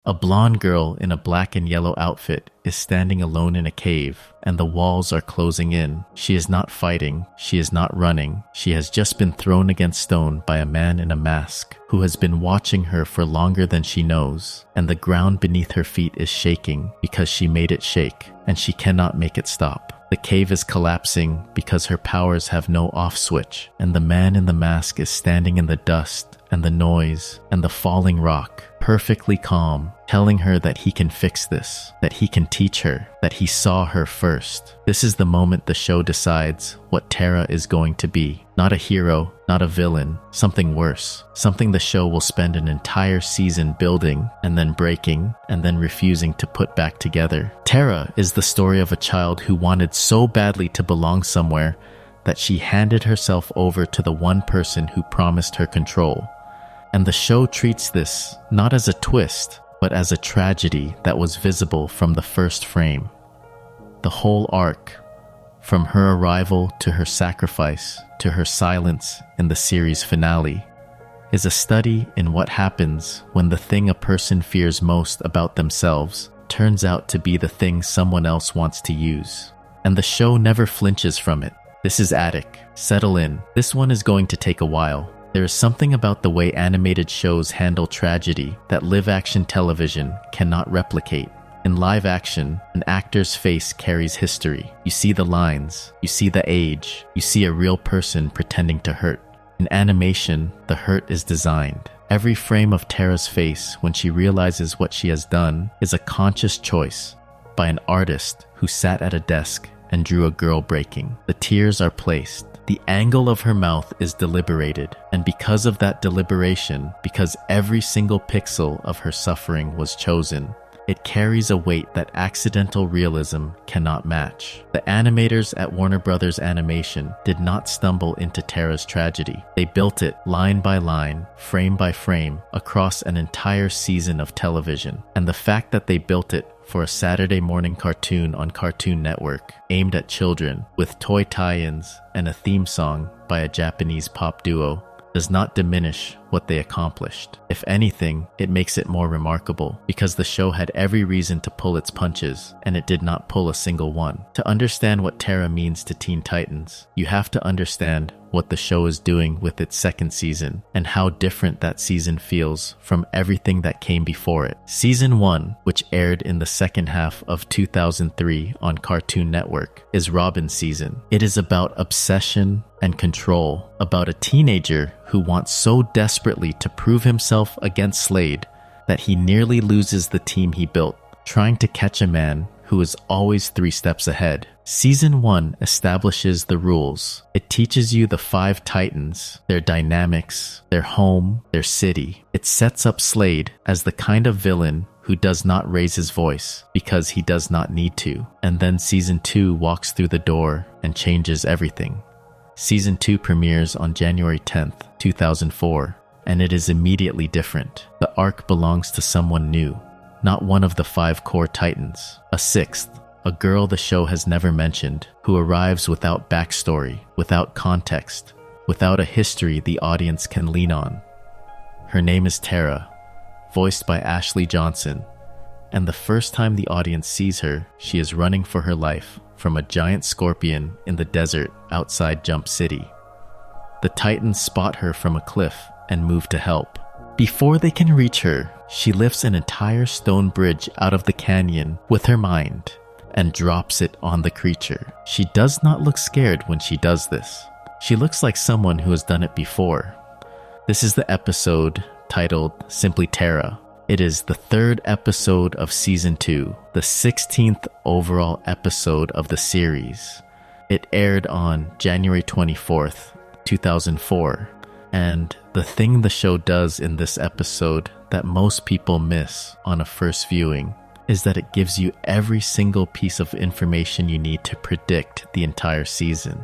A blonde girl in a black and yellow outfit is standing alone in a cave, and the walls are closing in. She is not fighting. She is not running. She has just been thrown against stone by a man in a mask who has been watching her for longer than she knows, and the ground beneath her feet is shaking because she made it shake, and she cannot make it stop. The cave is collapsing because her powers have no off switch, and the man in the mask is standing in the dust and the noise and the falling rock, perfectly calm, telling her that he can fix this, that he can teach her, that he saw her first. This is the moment the show decides what Terra is going to be. Not a hero, not a villain, something worse. Something the show will spend an entire season building and then breaking and then refusing to put back together. Terra is the story of a child who wanted so badly to belong somewhere that she handed herself over to the one person who promised her control. And the show treats this not as a twist, but as a tragedy that was visible from the first frame. The whole arc, from her arrival to her sacrifice to her silence in the series finale, is a study in what happens when the thing a person fears most about themselves turns out to be the thing someone else wants to use. And the show never flinches from it. This is Attic. Settle in. This one is going to take a while. There is something about the way animated shows handle tragedy that live-action television cannot replicate. In live action, an actor's face carries history. You see the lines, you see the age, you see a real person pretending to hurt. In animation, the hurt is designed. Every frame of Terra's face when she realizes what she has done is a conscious choice by an artist who sat at a desk and drew a girl breaking. The tears are placed. The angle of her mouth is deliberated, and because of that deliberation, because every single pixel of her suffering was chosen, it carries a weight that accidental realism cannot match. The animators at Warner Brothers Animation did not stumble into Terra's tragedy. They built it line by line, frame by frame, across an entire season of television. And the fact that they built it for a Saturday morning cartoon on Cartoon Network aimed at children with toy tie-ins and a theme song by a Japanese pop duo does not diminish what they accomplished. If anything, it makes it more remarkable because the show had every reason to pull its punches, and it did not pull a single one. To understand what Terra means to Teen Titans, you have to understand what the show is doing with its second season and how different that season feels from everything that came before it. Season 1, which aired in the second half of 2003 on Cartoon Network, is Robin's season. It is about obsession and control, about a teenager who wants so desperately to prove himself against Slade that he nearly loses the team he built, trying to catch a man who is always 3 steps ahead. Season 1 establishes the rules. It teaches you the 5 Titans, their dynamics, their home, their city. It sets up Slade as the kind of villain who does not raise his voice because he does not need to. And then Season 2 walks through the door and changes everything. Season 2 premieres on January 10th, 2004, and it is immediately different. The arc belongs to someone new, not one of the 5 core Titans. A 6th, a girl the show has never mentioned, who arrives without backstory, without context, without a history the audience can lean on. Her name is Terra, voiced by Ashley Johnson, and the first time the audience sees her, she is running for her life from a giant scorpion in the desert outside Jump City. The Titans spot her from a cliff and move to help. Before they can reach her, she lifts an entire stone bridge out of the canyon with her mind and drops it on the creature. She does not look scared when she does this. She looks like someone who has done it before. This is the episode titled simply Terra. It is the 3rd episode of Season 2, the 16th overall episode of the series. It aired on January 24th, 2004, and the thing the show does in this episode that most people miss on a first viewing is that it gives you every single piece of information you need to predict the entire season.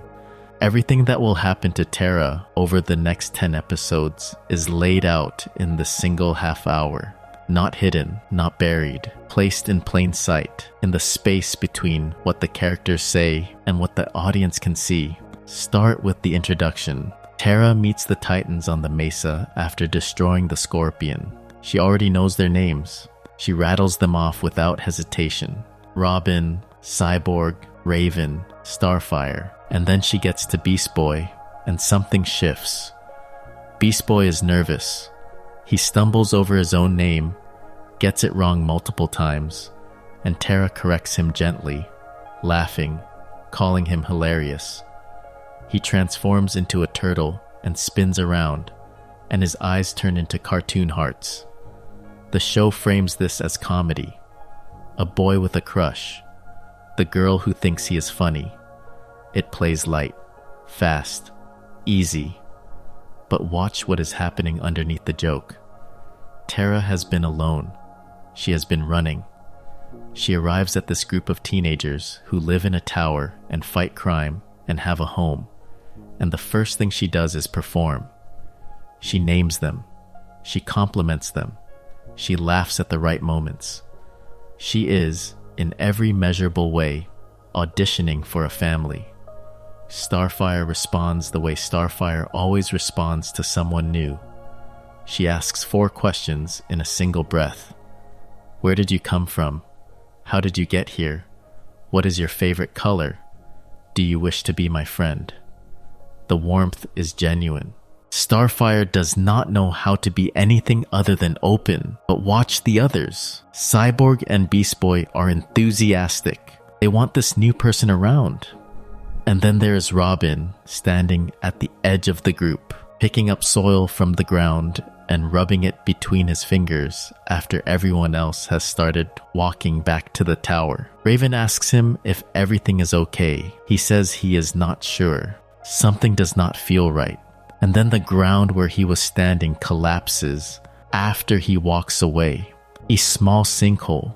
Everything that will happen to Terra over the next 10 episodes is laid out in the single half hour. Not hidden, not buried, placed in plain sight, in the space between what the characters say and what the audience can see. Start with the introduction. Terra meets the Titans on the mesa after destroying the scorpion. She already knows their names. She rattles them off without hesitation. Robin, Cyborg, Raven, Starfire. And then she gets to Beast Boy, and something shifts. Beast Boy is nervous. He stumbles over his own name, gets it wrong multiple times, and Terra corrects him gently, laughing, calling him hilarious. He transforms into a turtle and spins around, and his eyes turn into cartoon hearts. The show frames this as comedy. A boy with a crush. The girl who thinks he is funny. It plays light, fast, easy. But watch what is happening underneath the joke. Terra has been alone. She has been running. She arrives at this group of teenagers who live in a tower and fight crime and have a home. And the first thing she does is perform. She names them. She compliments them. She laughs at the right moments. She is, in every measurable way, auditioning for a family. Starfire responds the way Starfire always responds to someone new. She asks 4 questions in a single breath. Where did you come from? How did you get here? What is your favorite color? Do you wish to be my friend? The warmth is genuine. Starfire does not know how to be anything other than open, but watch the others. Cyborg and Beast Boy are enthusiastic. They want this new person around. And then there is Robin, standing at the edge of the group, picking up soil from the ground and rubbing it between his fingers after everyone else has started walking back to the tower. Raven asks him if everything is okay. He says he is not sure. Something does not feel right. And then the ground where he was standing collapses after he walks away. A small sinkhole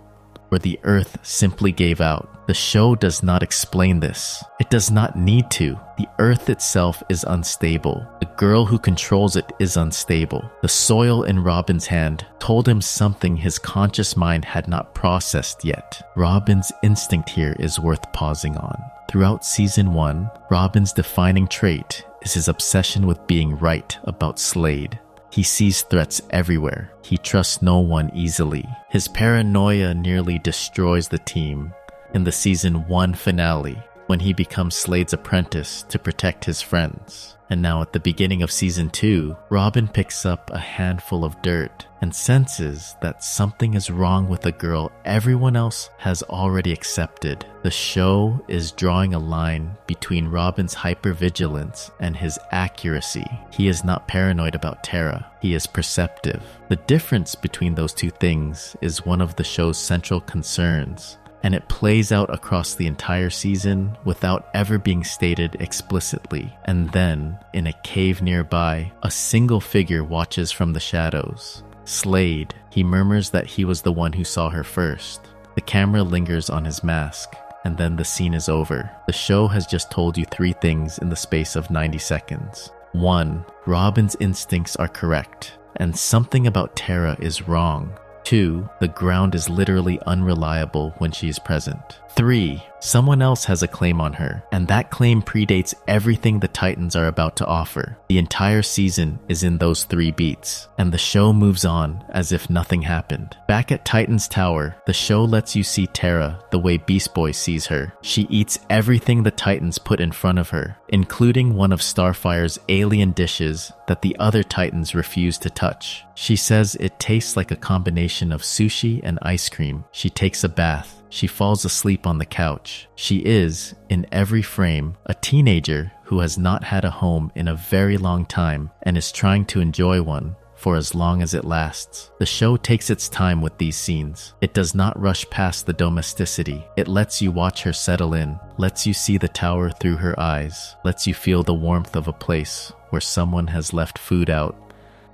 where the earth simply gave out. The show does not explain this. It does not need to. The earth itself is unstable. The girl who controls it is unstable. The soil in Robin's hand told him something his conscious mind had not processed yet. Robin's instinct here is worth pausing on. Throughout Season 1, Robin's defining trait is his obsession with being right about Slade. He sees threats everywhere. He trusts no one easily. His paranoia nearly destroys the team in the Season 1 finale when he becomes Slade's apprentice to protect his friends. And now at the beginning of Season 2, Robin picks up a handful of dirt and senses that something is wrong with a girl everyone else has already accepted. The show is drawing a line between Robin's hypervigilance and his accuracy. He is not paranoid about Terra. He is perceptive. The difference between those two things is one of the show's central concerns, and it plays out across the entire season without ever being stated explicitly. And then, in a cave nearby, a single figure watches from the shadows. Slade. He murmurs that he was the one who saw her first. The camera lingers on his mask, and then the scene is over. The show has just told you 3 things in the space of 90 seconds. 1. Robin's instincts are correct, and something about Terra is wrong. 2. The ground is literally unreliable when she is present. 3. Someone else has a claim on her, and that claim predates everything the Titans are about to offer. The entire season is in those 3 beats, and the show moves on as if nothing happened. Back at Titan's Tower, the show lets you see Terra the way Beast Boy sees her. She eats everything the Titans put in front of her, including one of Starfire's alien dishes that the other Titans refuse to touch. She says it tastes like a combination of sushi and ice cream. She takes a bath. She falls asleep on the couch. She is, in every frame, a teenager who has not had a home in a very long time and is trying to enjoy one for as long as it lasts. The show takes its time with these scenes. It does not rush past the domesticity. It lets you watch her settle in, lets you see the tower through her eyes, lets you feel the warmth of a place where someone has left food out,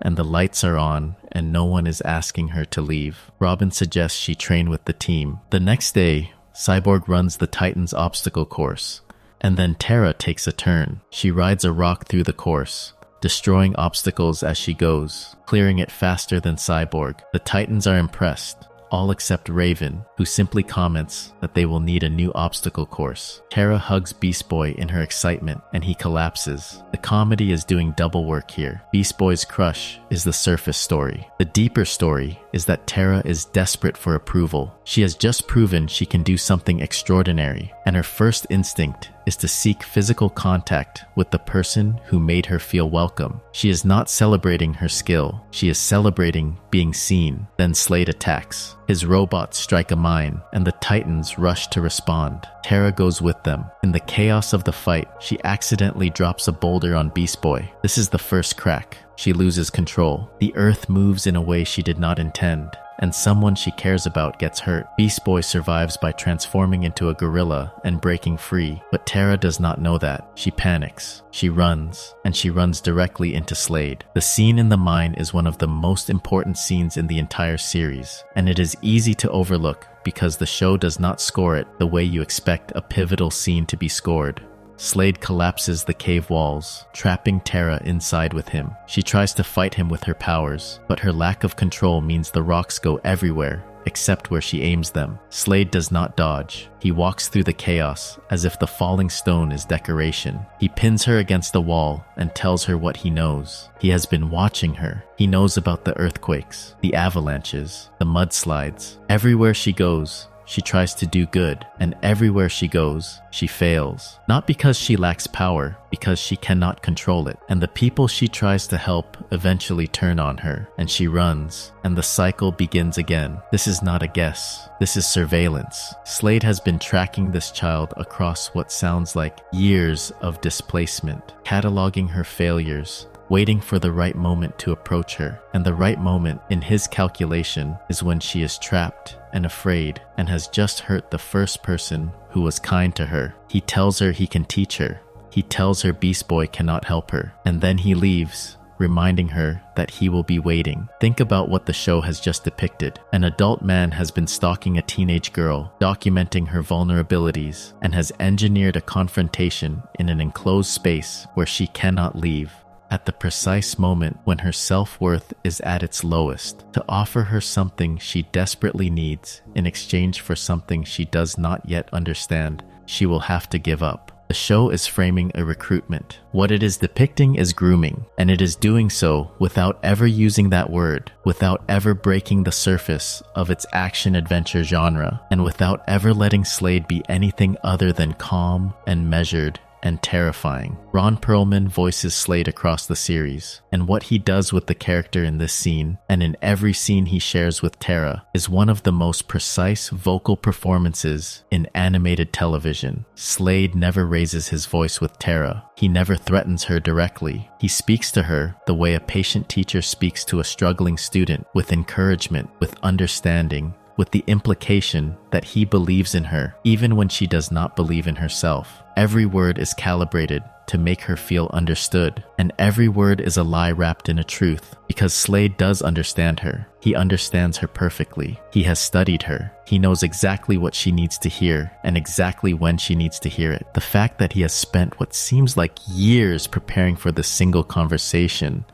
and the lights are on, and no one is asking her to leave. Robin suggests she train with the team. The next day, Cyborg runs the Titans obstacle course, and then Terra takes a turn. She rides a rock through the course, destroying obstacles as she goes, clearing it faster than Cyborg. The Titans are impressed, all except Raven, who simply comments that they will need a new obstacle course. Terra hugs Beast Boy in her excitement, and he collapses. The comedy is doing double work here. Beast Boy's crush is the surface story. The deeper story is that Terra is desperate for approval. She has just proven she can do something extraordinary, and her first instinct is to seek physical contact with the person who made her feel welcome. She is not celebrating her skill, she is celebrating being seen. Then Slade attacks. His robots strike a mine, and the Titans rush to respond. Terra goes with them. In the chaos of the fight, she accidentally drops a boulder on Beast Boy. This is the first crack. She loses control. The Earth moves in a way she did not intend, and someone she cares about gets hurt. Beast Boy survives by transforming into a gorilla and breaking free, but Terra does not know that. She panics, she runs, and she runs directly into Slade. The scene in the mine is one of the most important scenes in the entire series, and it is easy to overlook because the show does not score it the way you expect a pivotal scene to be scored. Slade collapses the cave walls, trapping Terra inside with him. She tries to fight him with her powers, but her lack of control means the rocks go everywhere, except where she aims them. Slade does not dodge. He walks through the chaos as if the falling stone is decoration. He pins her against the wall and tells her what he knows. He has been watching her. He knows about the earthquakes, the avalanches, the mudslides. Everywhere she goes, she tries to do good, and everywhere she goes, she fails. Not because she lacks power, because she cannot control it. And the people she tries to help eventually turn on her, and she runs, and the cycle begins again. This is not a guess. This is surveillance. Slade has been tracking this child across what sounds like years of displacement, cataloging her failures, waiting for the right moment to approach her. And the right moment, in his calculation, is when she is trapped and afraid and has just hurt the first person who was kind to her. He tells her he can teach her. He tells her Beast Boy cannot help her. And then he leaves, reminding her that he will be waiting. Think about what the show has just depicted. An adult man has been stalking a teenage girl, documenting her vulnerabilities, and has engineered a confrontation in an enclosed space where she cannot leave. At the precise moment when her self-worth is at its lowest, to offer her something she desperately needs in exchange for something she does not yet understand, she will have to give up. The show is framing a recruitment. What it is depicting is grooming, and it is doing so without ever using that word, without ever breaking the surface of its action-adventure genre, and without ever letting Slade be anything other than calm and measured and terrifying. Ron Perlman voices Slade across the series, and what he does with the character in this scene, and in every scene he shares with Terra, is one of the most precise vocal performances in animated television. Slade never raises his voice with Terra. He never threatens her directly. He speaks to her the way a patient teacher speaks to a struggling student, with encouragement, with understanding, with the implication that he believes in her, even when she does not believe in herself. Every word is calibrated to make her feel understood, and every word is a lie wrapped in a truth, because Slade does understand her. He understands her perfectly. He has studied her. He knows exactly what she needs to hear, and exactly when she needs to hear it. The fact that he has spent what seems like years preparing for this single conversation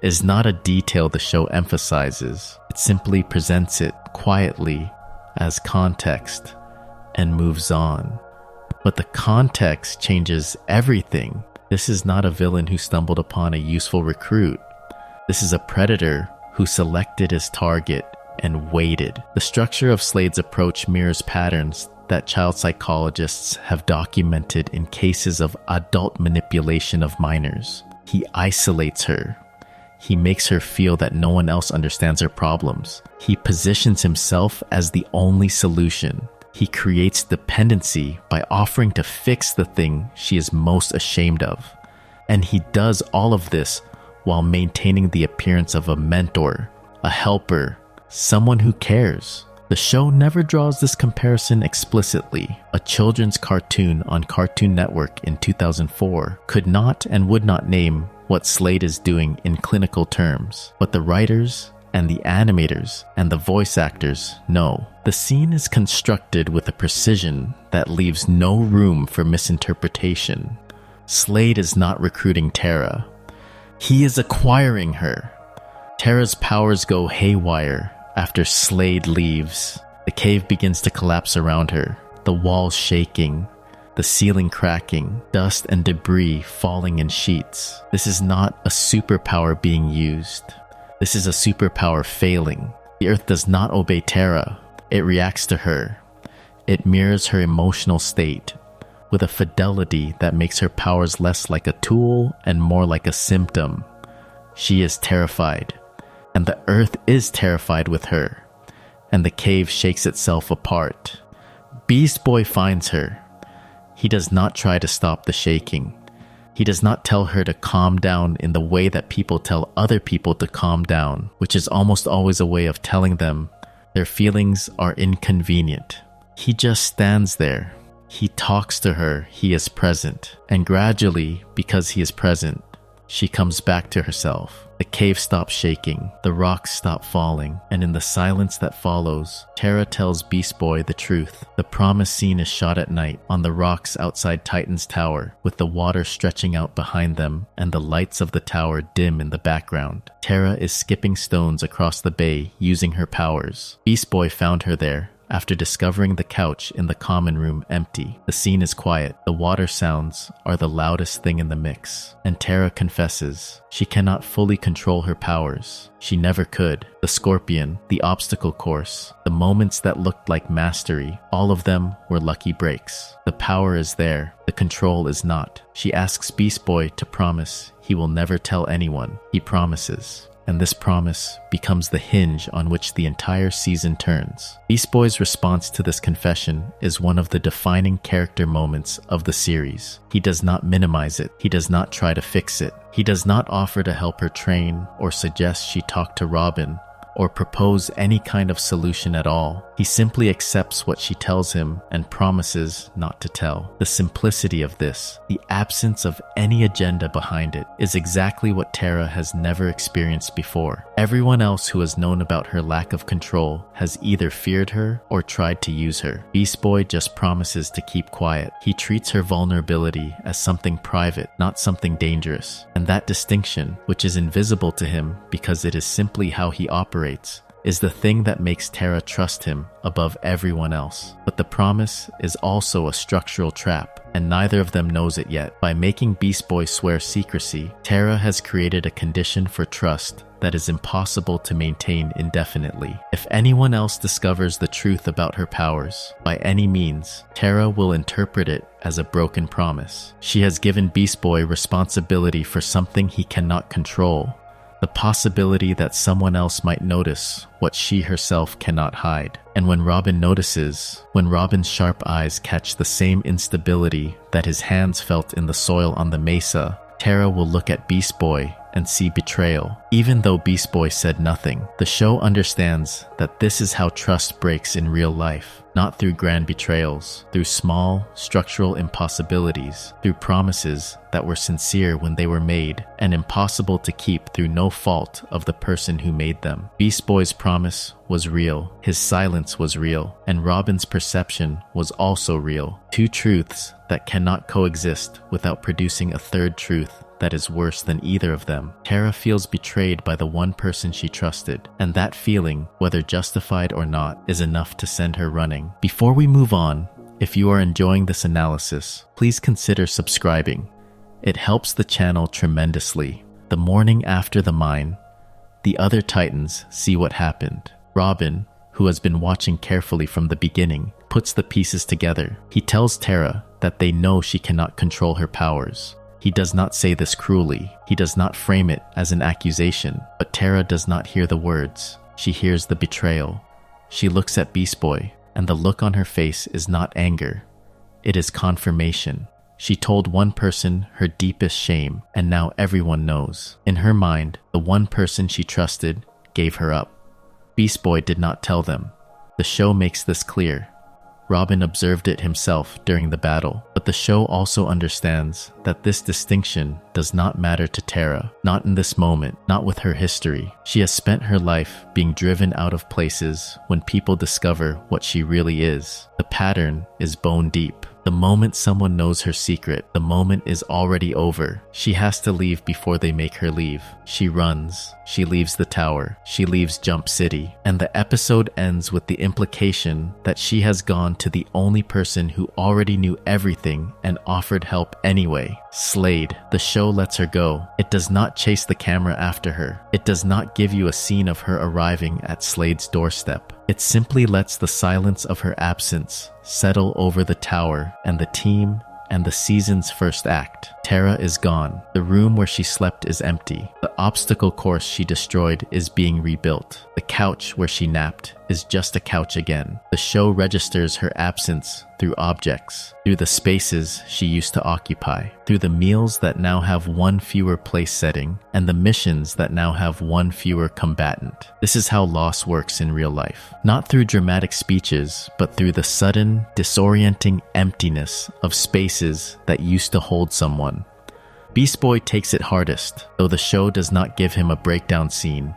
is not a detail the show emphasizes. It simply presents it quietly as context and moves on. But the context changes everything. This is not a villain who stumbled upon a useful recruit. This is a predator who selected his target and waited. The structure of Slade's approach mirrors patterns that child psychologists have documented in cases of adult manipulation of minors. He isolates her. He makes her feel that no one else understands her problems. He positions himself as the only solution. He creates dependency by offering to fix the thing she is most ashamed of. And he does all of this while maintaining the appearance of a mentor, a helper, someone who cares. The show never draws this comparison explicitly. A children's cartoon on Cartoon Network in 2004 could not and would not name what Slade is doing in clinical terms, but the writers and the animators and the voice actors know. The scene is constructed with a precision that leaves no room for misinterpretation. Slade is not recruiting Terra. He is acquiring her. Terra's powers go haywire after Slade leaves. The cave begins to collapse around her, the walls shaking, the ceiling cracking, dust and debris falling in sheets. This is not a superpower being used. This is a superpower failing. The earth does not obey Terra. It reacts to her. It mirrors her emotional state with a fidelity that makes her powers less like a tool and more like a symptom. She is terrified, and the earth is terrified with her, and the cave shakes itself apart. Beast Boy finds her. He does not try to stop the shaking. He does not tell her to calm down in the way that people tell other people to calm down, which is almost always a way of telling them their feelings are inconvenient. He just stands there. He talks to her. He is present. And gradually, because he is present, she comes back to herself. The cave stops shaking, the rocks stop falling, and in the silence that follows, Terra tells Beast Boy the truth. The promised scene is shot at night on the rocks outside Titan's tower, with the water stretching out behind them and the lights of the tower dim in the background. Terra is skipping stones across the bay using her powers. Beast Boy found her there after discovering the couch in the common room empty. The scene is quiet. The water sounds are the loudest thing in the mix. And Terra confesses she cannot fully control her powers. She never could. The scorpion, the obstacle course, the moments that looked like mastery, all of them were lucky breaks. The power is there. The control is not. She asks Beast Boy to promise he will never tell anyone. He promises. And this promise becomes the hinge on which the entire season turns. Beast Boy's response to this confession is one of the defining character moments of the series. He does not minimize it. He does not try to fix it. He does not offer to help her train or suggest she talk to Robin or propose any kind of solution at all. He simply accepts what she tells him and promises not to tell. The simplicity of this, the absence of any agenda behind it, is exactly what Terra has never experienced before. Everyone else who has known about her lack of control has either feared her or tried to use her. Beast Boy just promises to keep quiet. He treats her vulnerability as something private, not something dangerous. And that distinction, which is invisible to him because it is simply how he operates, is the thing that makes Terra trust him above everyone else. But the promise is also a structural trap, and neither of them knows it yet. By making Beast Boy swear secrecy, Terra has created a condition for trust that is impossible to maintain indefinitely. If anyone else discovers the truth about her powers, by any means, Terra will interpret it as a broken promise. She has given Beast Boy responsibility for something he cannot control. The possibility that someone else might notice what she herself cannot hide. And when Robin notices, when Robin's sharp eyes catch the same instability that his hands felt in the soil on the mesa, Terra will look at Beast Boy and see betrayal. Even though Beast Boy said nothing, the show understands that this is how trust breaks in real life. Not through grand betrayals, through small, structural impossibilities, through promises that were sincere when they were made, and impossible to keep through no fault of the person who made them. Beast Boy's promise was real, his silence was real, and Robin's perception was also real. Two truths that cannot coexist without producing a third truth that is worse than either of them. Terra feels betrayed by the one person she trusted, and that feeling, whether justified or not, is enough to send her running. Before we move on, if you are enjoying this analysis, please consider subscribing. It helps the channel tremendously. The morning after the mine, the other Titans see what happened. Robin, who has been watching carefully from the beginning, puts the pieces together. He tells Terra that they know she cannot control her powers. He does not say this cruelly. He does not frame it as an accusation, but Terra does not hear the words. She hears the betrayal. She looks at Beast Boy, and the look on her face is not anger. It is confirmation. She told one person her deepest shame, and now everyone knows. In her mind, the one person she trusted gave her up. Beast Boy did not tell them. The show makes this clear. Robin observed it himself during the battle, but the show also understands that this distinction does not matter to Terra, not in this moment, not with her history. She has spent her life being driven out of places when people discover what she really is. The pattern is bone deep. The The moment someone knows her secret, the moment is already over. She has to leave before they make her leave. She runs. She leaves the tower. She leaves Jump City. And the episode ends with the implication that she has gone to the only person who already knew everything and offered help anyway. Slade. The show lets her go. It does not chase the camera after her. It does not give you a scene of her arriving at Slade's doorstep. It simply lets the silence of her absence settle over the tower and the team and the season's first act. Terra is gone. The room where she slept is empty. The obstacle course she destroyed is being rebuilt. The couch where she napped is just a couch again. The show registers her absence through objects, through the spaces she used to occupy, through the meals that now have one fewer place setting, and the missions that now have one fewer combatant. This is how loss works in real life. Not through dramatic speeches, but through the sudden, disorienting emptiness of spaces that used to hold someone. Beast Boy takes it hardest, though the show does not give him a breakdown scene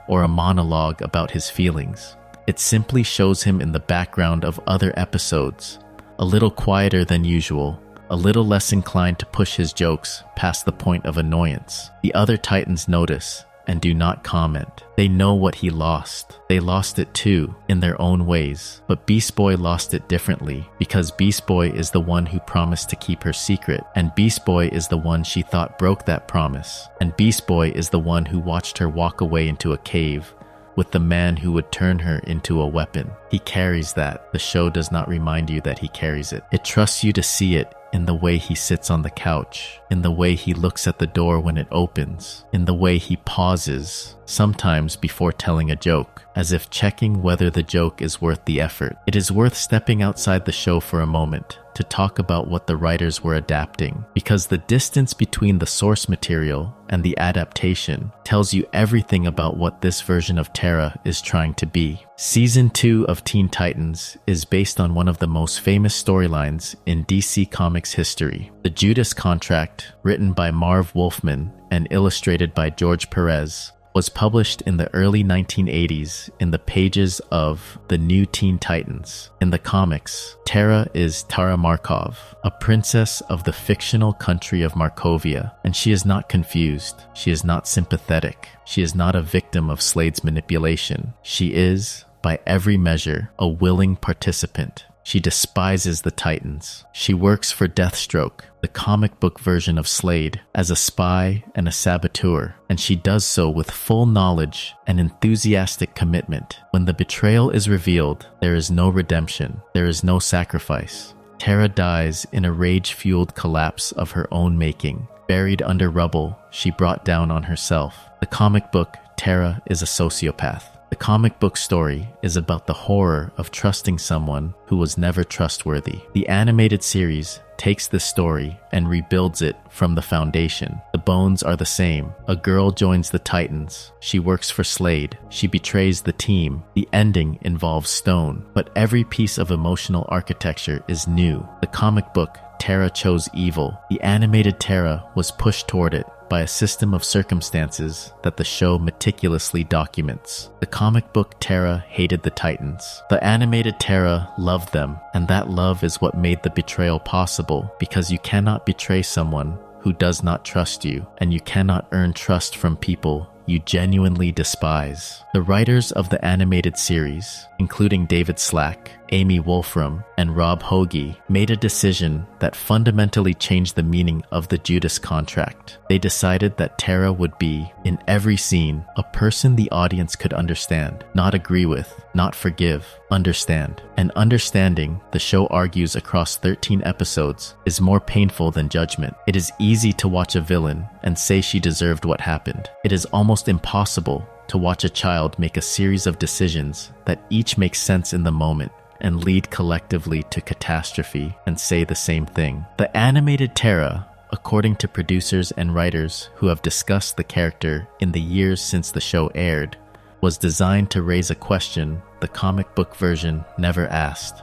or a monologue about his feelings. It simply shows him in the background of other episodes, a little quieter than usual, a little less inclined to push his jokes past the point of annoyance. The other Titans notice and do not comment. They know what he lost. They lost it too, in their own ways. But Beast Boy lost it differently, because Beast Boy is the one who promised to keep her secret, and Beast Boy is the one she thought broke that promise, and Beast Boy is the one who watched her walk away into a cave with the man who would turn her into a weapon. He carries that. The show does not remind you that he carries it. It trusts you to see it in the way he sits on the couch, in the way he looks at the door when it opens, in the way he pauses, sometimes before telling a joke, as if checking whether the joke is worth the effort. It is worth stepping outside the show for a moment to talk about what the writers were adapting, because the distance between the source material and the adaptation tells you everything about what this version of Terra is trying to be. Season 2 of Teen Titans is based on one of the most famous storylines in DC Comics history. The Judas Contract, written by Marv Wolfman and illustrated by George Perez, was published in the early 1980s in the pages of The New Teen Titans. In the comics, Terra is Tara Markov, a princess of the fictional country of Markovia, and she is not confused. She is not sympathetic. She is not a victim of Slade's manipulation. She is, by every measure, a willing participant. She despises the Titans. She works for Deathstroke, the comic book version of Slade, as a spy and a saboteur, and she does so with full knowledge and enthusiastic commitment. When the betrayal is revealed, there is no redemption. There is no sacrifice. Terra dies in a rage-fueled collapse of her own making. Buried under rubble, she brought down on herself. The comic book, Terra is a sociopath. The comic book story is about the horror of trusting someone who was never trustworthy. The animated series takes this story and rebuilds it from the foundation. The bones are the same. A girl joins the Titans. She works for Slade. She betrays the team. The ending involves Stone, but every piece of emotional architecture is new. The comic book, Terra chose evil. The animated Terra was pushed toward it by a system of circumstances that the show meticulously documents. The comic book Terra hated the Titans. The animated Terra loved them, and that love is what made the betrayal possible, because you cannot betray someone who does not trust you, and you cannot earn trust from people you genuinely despise. The writers of the animated series, including David Slack, Amy Wolfram, and Rob Hoagie, made a decision that fundamentally changed the meaning of the Judas Contract. They decided that Terra would be, in every scene, a person the audience could understand, not agree with, not forgive, understand. And understanding, the show argues across 13 episodes, is more painful than judgment. It is easy to watch a villain and say she deserved what happened. It is almost impossible to watch a child make a series of decisions that each make sense in the moment and lead collectively to catastrophe and say the same thing. The animated Terra, according to producers and writers who have discussed the character in the years since the show aired, was designed to raise a question the comic book version never asked.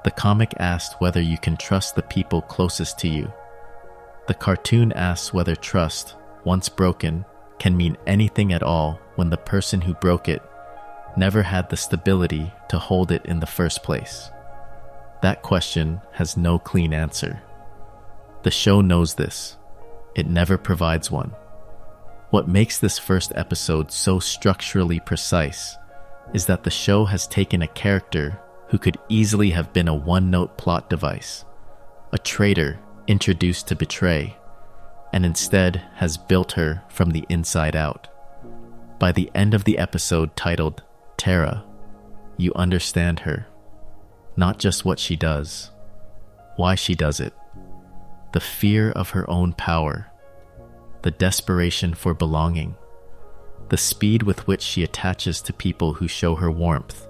The comic asked whether you can trust the people closest to you. The cartoon asks whether trust, once broken, can mean anything at all when the person who broke it never had the stability to hold it in the first place. The That question has no clean answer. The show knows this. It never provides one. What makes this first episode so structurally precise is that the show has taken a character who could easily have been a one-note plot device, a traitor introduced to betray, and instead has built her from the inside out. By the end of the episode titled Terra, you understand her. Not just what she does, why she does it, the fear of her own power, the desperation for belonging, the speed with which she attaches to people who show her warmth,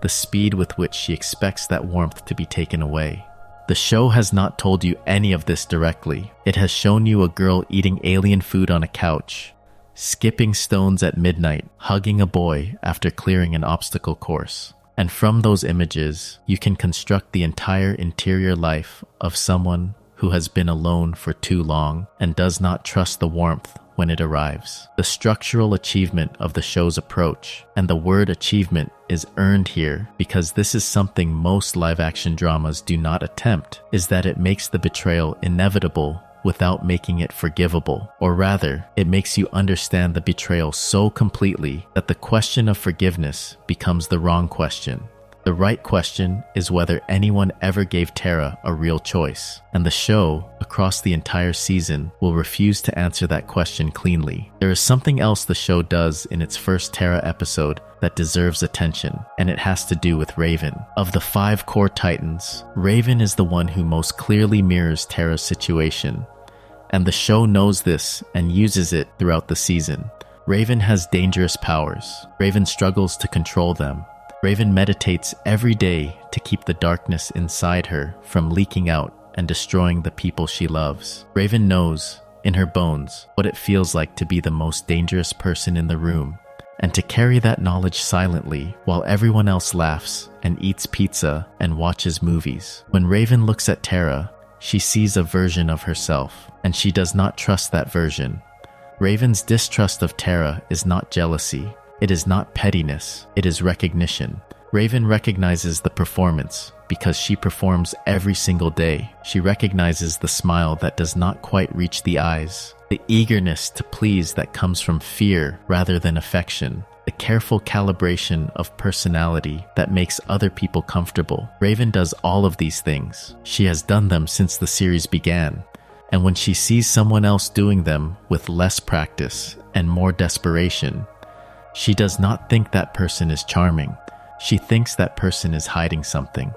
the speed with which she expects that warmth to be taken away. The show has not told you any of this directly. It has shown you a girl eating alien food on a couch, skipping stones at midnight, hugging a boy after clearing an obstacle course. And from those images, you can construct the entire interior life of someone who has been alone for too long and does not trust the warmth when it arrives. The structural achievement of the show's approach, and the word achievement is earned here because this is something most live-action dramas do not attempt, is that it makes the betrayal inevitable without making it forgivable. Or rather, it makes you understand the betrayal so completely that the question of forgiveness becomes the wrong question. The right question is whether anyone ever gave Terra a real choice, and the show, across the entire season, will refuse to answer that question cleanly. There is something else the show does in its first Terra episode that deserves attention, and it has to do with Raven. Of the 5 core titans, Raven is the one who most clearly mirrors Terra's situation, and the show knows this and uses it throughout the season. Raven has dangerous powers. Raven struggles to control them. Raven meditates every day to keep the darkness inside her from leaking out and destroying the people she loves. Raven knows, in her bones, what it feels like to be the most dangerous person in the room, and to carry that knowledge silently while everyone else laughs and eats pizza and watches movies. When Raven looks at Terra, she sees a version of herself, and she does not trust that version. Raven's distrust of Terra is not jealousy. It is not pettiness, it is recognition. Raven recognizes the performance because she performs every single day. She recognizes the smile that does not quite reach the eyes, the eagerness to please that comes from fear rather than affection, the careful calibration of personality that makes other people comfortable. Raven does all of these things. She has done them since the series began. And when she sees someone else doing them with less practice and more desperation, she does not think that person is charming. She thinks that person is hiding something.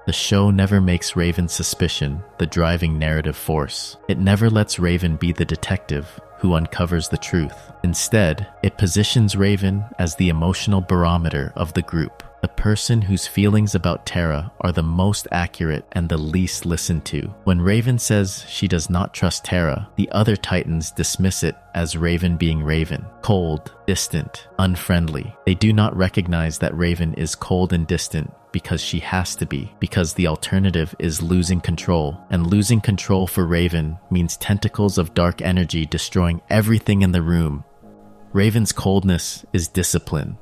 The show never makes Raven's suspicion the driving narrative force. It never lets Raven be the detective who uncovers the truth. Instead, it positions Raven as the emotional barometer of the group, the person whose feelings about Terra are the most accurate and the least listened to. When Raven says she does not trust Terra, the other Titans dismiss it as Raven being Raven, cold, distant, unfriendly. They do not recognize that Raven is cold and distant because she has to be, because the alternative is losing control. And losing control for Raven means tentacles of dark energy destroying everything in the room. Raven's coldness is discipline.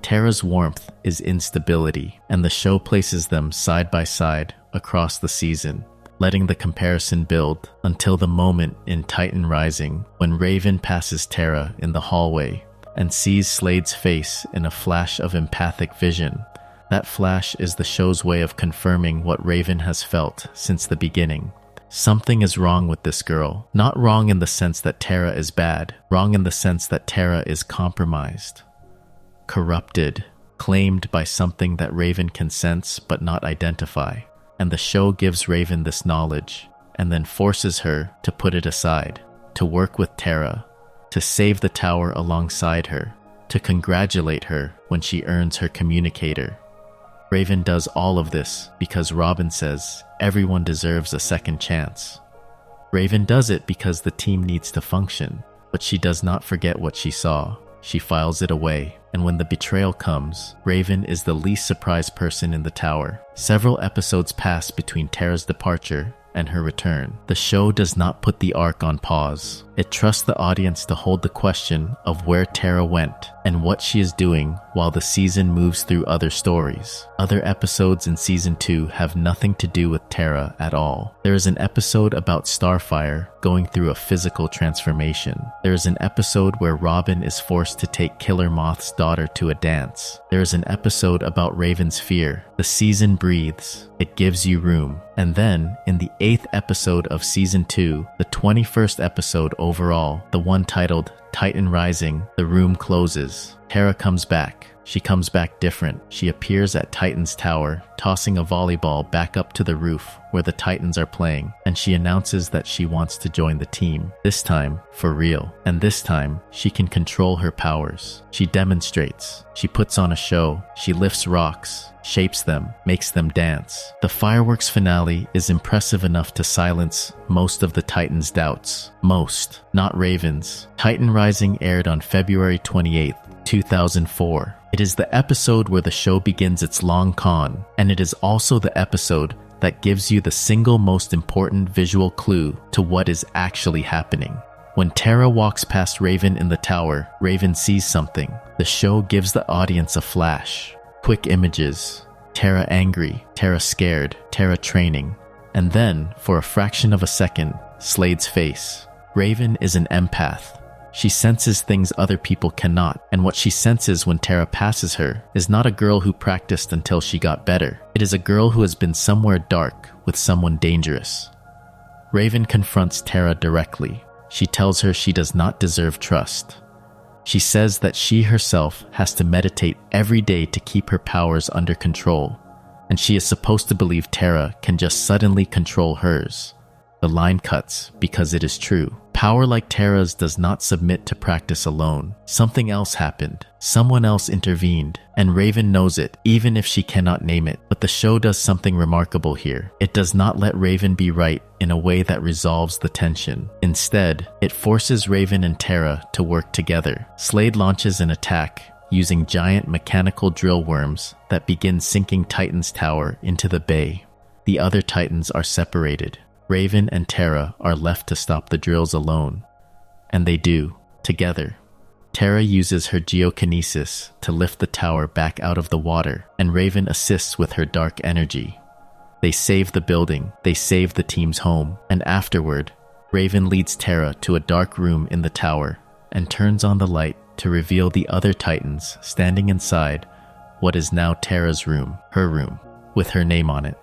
Terra's warmth is instability, and the show places them side by side across the season, letting the comparison build until the moment in Titan Rising when Raven passes Terra in the hallway and sees Slade's face in a flash of empathic vision. That flash is the show's way of confirming what Raven has felt since the beginning. Something is wrong with this girl. Not wrong in the sense that Terra is bad, wrong in the sense that Terra is compromised, corrupted, claimed by something that Raven can sense but not identify. And the show gives Raven this knowledge and then forces her to put it aside, to work with Terra, to save the tower alongside her, to congratulate her when she earns her communicator. Raven does all of this because Robin says everyone deserves a second chance. Raven does it because the team needs to function, but she does not forget what she saw. She files it away, and when the betrayal comes, Raven is the least surprised person in the tower. Several episodes pass between Terra's departure and her return. The show does not put the arc on pause. It trusts the audience to hold the question of where Terra went and what she is doing while the season moves through other stories. Other episodes in Season 2 have nothing to do with Terra at all. There is an episode about Starfire going through a physical transformation. There is an episode where Robin is forced to take Killer Moth's daughter to a dance. There is an episode about Raven's fear. The season breathes. It gives you room. And then, in the 8th episode of Season 2, the 21st episode overall, the one titled Titan Rising, the room closes. Terra comes back. She comes back different. She appears at Titan's tower, tossing a volleyball back up to the roof where the Titans are playing, and she announces that she wants to join the team. This time, for real. And this time, she can control her powers. She demonstrates. She puts on a show. She lifts rocks, shapes them, makes them dance. The fireworks finale is impressive enough to silence most of the Titans' doubts. Most, not Raven's. Titan Rising aired on February 28th, 2004. It is the episode where the show begins its long con, and it is also the episode that gives you the single most important visual clue to what is actually happening. When Terra walks past Raven in the tower, Raven sees something. The show gives the audience a flash. Quick images. Terra angry, Terra scared, Terra training. And then, for a fraction of a second, Slade's face. Raven is an empath. She senses things other people cannot, and what she senses when Terra passes her is not a girl who practiced until she got better. It is a girl who has been somewhere dark with someone dangerous. Raven confronts Terra directly. She tells her she does not deserve trust. She says that she herself has to meditate every day to keep her powers under control, and she is supposed to believe Terra can just suddenly control hers. The line cuts because it is true. Power like Terra's does not submit to practice alone. Something else happened. Someone else intervened, and Raven knows it, even if she cannot name it. But the show does something remarkable here. It does not let Raven be right in a way that resolves the tension. Instead, it forces Raven and Terra to work together. Slade launches an attack using giant mechanical drill worms that begin sinking Titan's tower into the bay. The other Titans are separated. Raven and Terra are left to stop the drills alone. And they do, together. Terra uses her geokinesis to lift the tower back out of the water, and Raven assists with her dark energy. They save the building, they save the team's home, and afterward, Raven leads Terra to a dark room in the tower and turns on the light to reveal the other Titans standing inside what is now Terra's room, her room, with her name on it.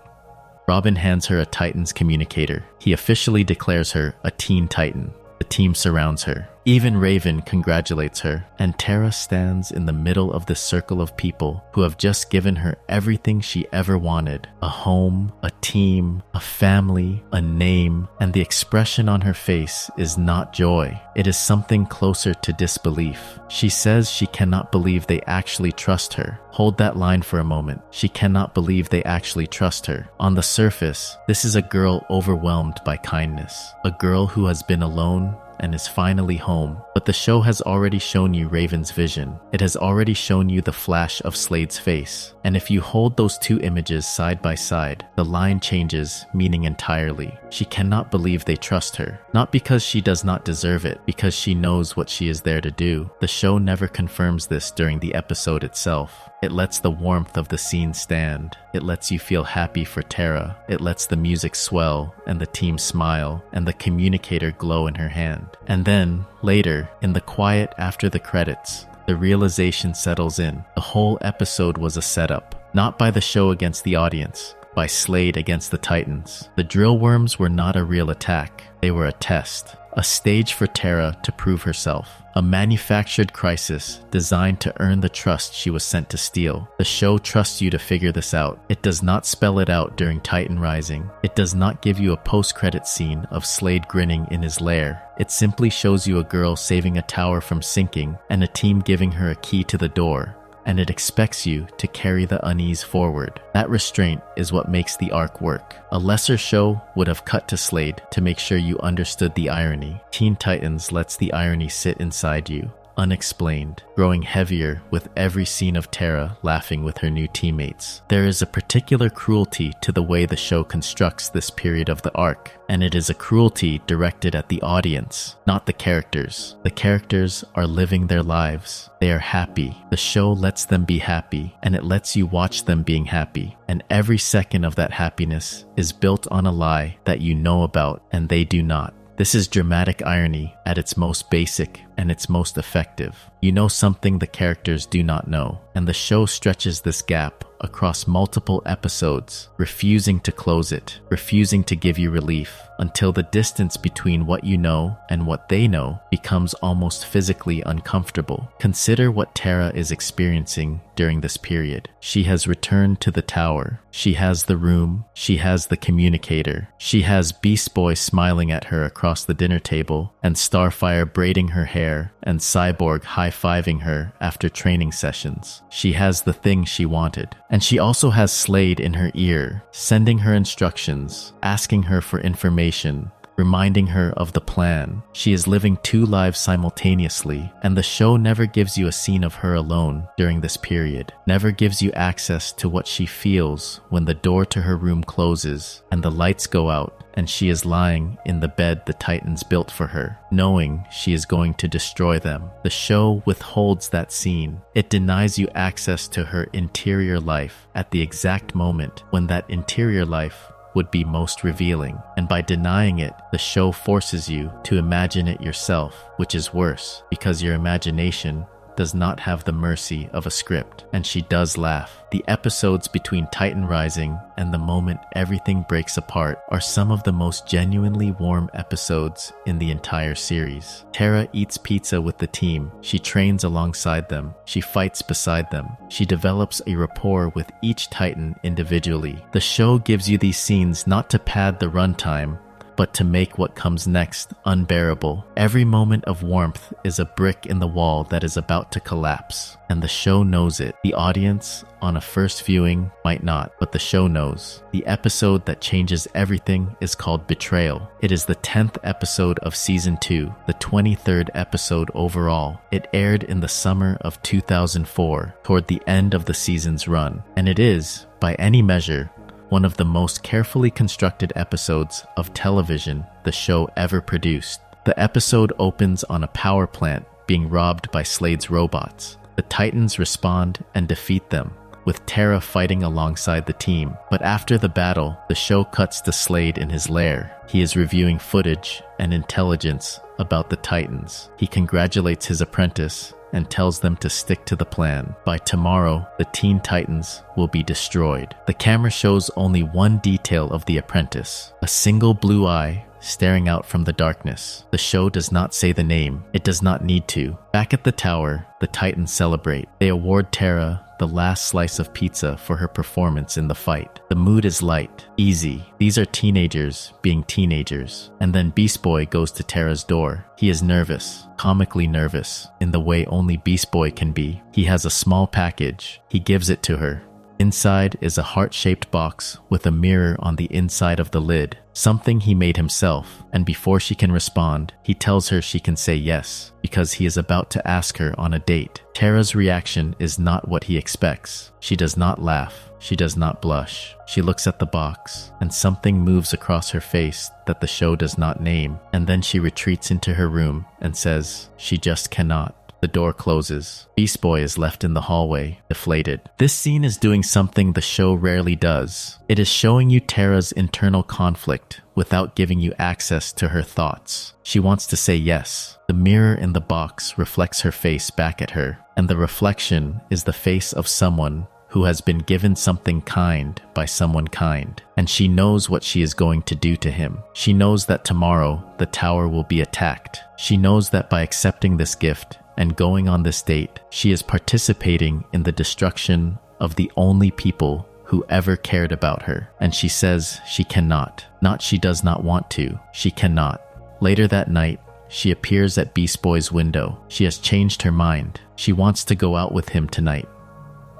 Robin hands her a Titan's communicator. He officially declares her a Teen Titan. The team surrounds her. Even Raven congratulates her, and Terra stands in the middle of this circle of people who have just given her everything she ever wanted. A home, a team, a family, a name, and the expression on her face is not joy. It is something closer to disbelief. She says she cannot believe they actually trust her. Hold that line for a moment. She cannot believe they actually trust her. On the surface, this is a girl overwhelmed by kindness. A girl who has been alone and is finally home. But the show has already shown you Raven's vision. It has already shown you the flash of Slade's face. And if you hold those two images side by side, the line changes meaning entirely. She cannot believe they trust her. Not because she does not deserve it, because she knows what she is there to do. The show never confirms this during the episode itself. It lets the warmth of the scene stand. It lets you feel happy for Terra. It lets the music swell and the team smile and the communicator glow in her hand. And then, later, in the quiet after the credits, the realization settles in. The whole episode was a setup, not by the show against the audience, by Slade against the Titans. The drill worms were not a real attack. They were a test. A stage for Terra to prove herself. A manufactured crisis designed to earn the trust she was sent to steal. The show trusts you to figure this out. It does not spell it out during Titan Rising. It does not give you a post-credit scene of Slade grinning in his lair. It simply shows you a girl saving a tower from sinking and a team giving her a key to the door. And it expects you to carry the unease forward. That restraint is what makes the arc work. A lesser show would have cut to Slade to make sure you understood the irony. Teen Titans lets the irony sit inside you. unexplained, growing heavier with every scene of Terra laughing with her new teammates. There is a particular cruelty to the way the show constructs this period of the arc, and it is a cruelty directed at the audience, not the characters. The characters are living their lives. They are happy. The show lets them be happy, and it lets you watch them being happy. And every second of that happiness is built on a lie that you know about and they do not. This is dramatic irony at its most basic and its most effective. You know something the characters do not know, and the show stretches this gap across multiple episodes, refusing to close it, refusing to give you relief, until the distance between what you know and what they know becomes almost physically uncomfortable. Consider what Terra is experiencing during this period. She has returned to the tower. She has the room. She has the communicator. She has Beast Boy smiling at her across the dinner table, and Starfire braiding her hair, and Cyborg high-fiving her after training sessions. She has the thing she wanted. And she also has Slade in her ear, sending her instructions, asking her for information, reminding her of the plan. She is living two lives simultaneously, and the show never gives you a scene of her alone during this period, never gives you access to what she feels when the door to her room closes and the lights go out and she is lying in the bed the Titans built for her, knowing she is going to destroy them. The show withholds that scene. It denies you access to her interior life at the exact moment when that interior life would be most revealing. And by denying it, the show forces you to imagine it yourself, which is worse, because your imagination does not have the mercy of a script. And she does laugh. The episodes between Titan Rising and the moment everything breaks apart are some of the most genuinely warm episodes in the entire series. Terra eats pizza with the team. She trains alongside them. She fights beside them. She develops a rapport with each Titan individually. The show gives you these scenes not to pad the runtime, but to make what comes next unbearable. Every moment of warmth is a brick in the wall that is about to collapse, and the show knows it. The audience, on a first viewing, might not, but the show knows. The episode that changes everything is called Betrayal. It is the 10th episode of Season 2, the 23rd episode overall. It aired in the summer of 2004, toward the end of the season's run, and it is, by any measure, one of the most carefully constructed episodes of television the show ever produced. The episode opens on a power plant being robbed by Slade's robots. The Titans respond and defeat them, with Terra fighting alongside the team. But after the battle, the show cuts to Slade in his lair. He is reviewing footage and intelligence about the Titans. He congratulates his apprentice and tells them to stick to the plan. By tomorrow, the Teen Titans will be destroyed. The camera shows only one detail of the apprentice, a single blue eye staring out from the darkness. The show does not say the name. It does not need to. Back at the tower, the Titans celebrate. They award Terra the last slice of pizza for her performance in the fight. The mood is light, easy. These are teenagers being teenagers. And then Beast Boy goes to Terra's door. He is nervous, comically nervous, in the way only Beast Boy can be. He has a small package. He gives it to her. Inside is a heart-shaped box with a mirror on the inside of the lid, something he made himself, and before she can respond, he tells her she can say yes, because he is about to ask her on a date. Terra's reaction is not what he expects. She does not laugh. She does not blush. She looks at the box, and something moves across her face that the show does not name, and then she retreats into her room and says she just cannot. The door closes. Beast Boy is left in the hallway, deflated. This scene is doing something the show rarely does. It is showing you Terra's internal conflict without giving you access to her thoughts. She wants to say yes. The mirror in the box reflects her face back at her, and the reflection is the face of someone who has been given something kind by someone kind, and she knows what she is going to do to him. She knows that tomorrow the tower will be attacked. She knows that by accepting this gift and going on this date, she is participating in the destruction of the only people who ever cared about her. And she says she cannot. Not she does not want to. She cannot. Later that night, she appears at Beast Boy's window. She has changed her mind. She wants to go out with him tonight.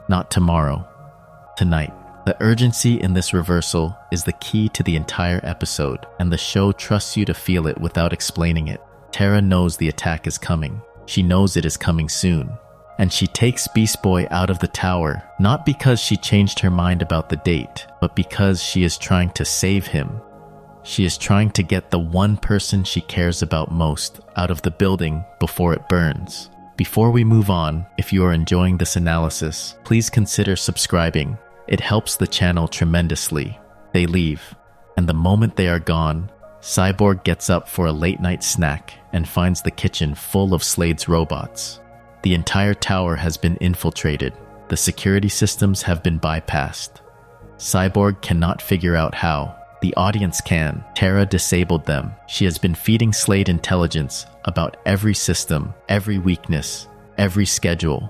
Not tomorrow. Tonight. The urgency in this reversal is the key to the entire episode, and the show trusts you to feel it without explaining it. Terra knows the attack is coming. She knows it is coming soon. And she takes Beast Boy out of the tower, not because she changed her mind about the date, but because she is trying to save him. She is trying to get the one person she cares about most out of the building before it burns. Before we move on, if you are enjoying this analysis, please consider subscribing. It helps the channel tremendously. They leave, and the moment they are gone, Cyborg gets up for a late-night snack and finds the kitchen full of Slade's robots. The entire tower has been infiltrated. The security systems have been bypassed. Cyborg cannot figure out how. The audience can. Terra disabled them. She has been feeding Slade intelligence about every system, every weakness, every schedule.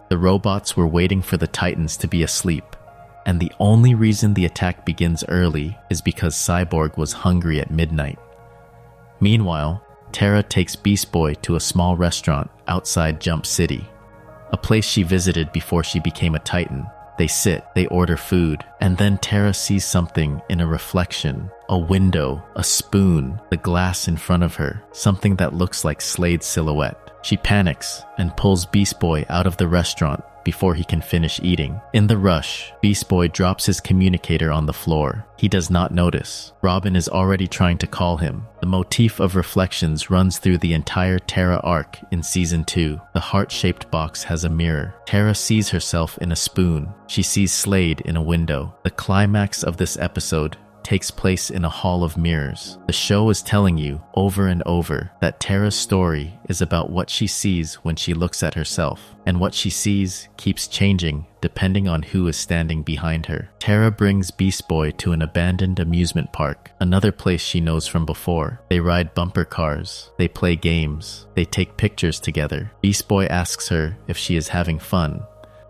The robots were waiting for the Titans to be asleep. And the only reason the attack begins early is because Cyborg was hungry at midnight. Meanwhile, Terra takes Beast Boy to a small restaurant outside Jump City, a place she visited before she became a Titan. They sit, they order food, and then Terra sees something in a reflection, a window, a spoon, the glass in front of her, something that looks like Slade's silhouette. She panics and pulls Beast Boy out of the restaurant before he can finish eating. In the rush, Beast Boy drops his communicator on the floor. He does not notice. Robin is already trying to call him. The motif of reflections runs through the entire Terra arc in Season 2. The heart-shaped box has a mirror. Terra sees herself in a spoon. She sees Slade in a window. The climax of this episode takes place in a hall of mirrors. The show is telling you over and over that Terra's story is about what she sees when she looks at herself, and what she sees keeps changing depending on who is standing behind her. Terra brings Beast Boy to an abandoned amusement park, another place she knows from before. They ride bumper cars, they play games, they take pictures together. Beast Boy asks her if she is having fun,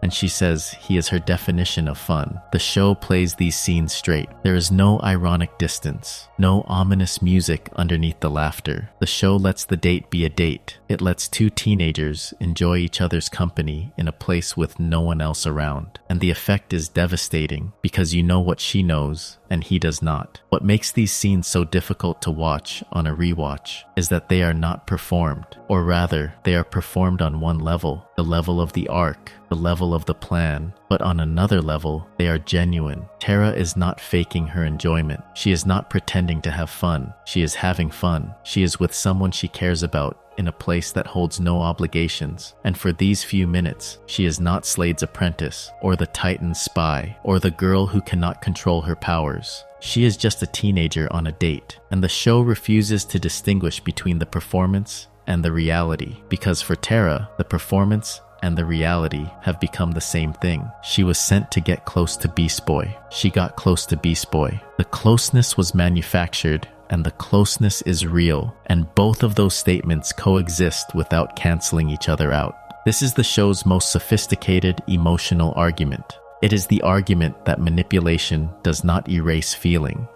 and she says he is her definition of fun. The show plays these scenes straight. There is no ironic distance, no ominous music underneath the laughter. The show lets the date be a date. It lets two teenagers enjoy each other's company in a place with no one else around. And the effect is devastating because you know what she knows and he does not. What makes these scenes so difficult to watch on a rewatch is that they are not performed, or rather, they are performed on one level, the level of the arc, the level of the plan, but on another level, they are genuine. Terra is not faking her enjoyment. She is not pretending to have fun. She is having fun. She is with someone she cares about in a place that holds no obligations. And for these few minutes, she is not Slade's apprentice, or the Titan's spy, or the girl who cannot control her powers. She is just a teenager on a date, and the show refuses to distinguish between the performance and the reality, because for Terra, the performance and the reality have become the same thing. She was sent to get close to Beast Boy. She got close to Beast Boy. The closeness was manufactured, and the closeness is real, and both of those statements coexist without canceling each other out. This is the show's most sophisticated emotional argument. It is the argument that manipulation does not erase feeling,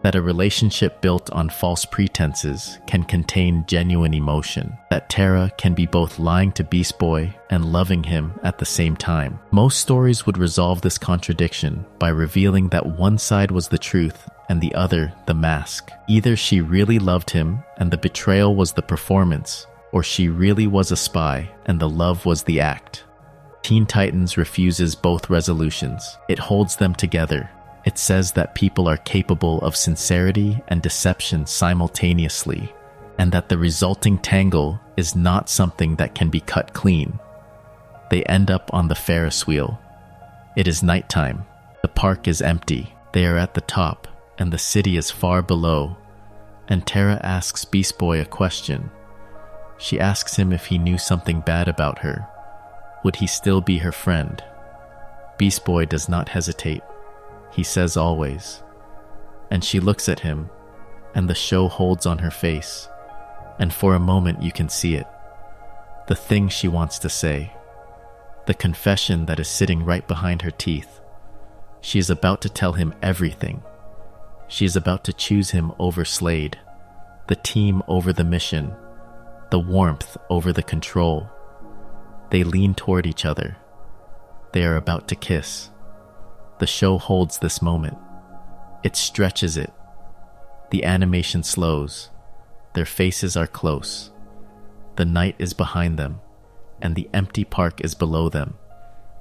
that a relationship built on false pretenses can contain genuine emotion, that Terra can be both lying to Beast Boy and loving him at the same time. Most stories would resolve this contradiction by revealing that one side was the truth and the other the mask. Either she really loved him and the betrayal was the performance, or she really was a spy and the love was the act. Teen Titans refuses both resolutions. It holds them together. It says that people are capable of sincerity and deception simultaneously, and that the resulting tangle is not something that can be cut clean. They end up on the Ferris wheel. It is nighttime. The park is empty. They are at the top, and the city is far below. And Terra asks Beast Boy a question. She asks him if he knew something bad about her. Would he still be her friend? Beast Boy does not hesitate. He says always. And she looks at him, and the show holds on her face. And for a moment you can see it. The thing she wants to say. The confession that is sitting right behind her teeth. She is about to tell him everything. She is about to choose him over Slade, the team over the mission, the warmth over the control. They lean toward each other. They are about to kiss. The show holds this moment. It stretches it. The animation slows. Their faces are close. The night is behind them, and the empty park is below them.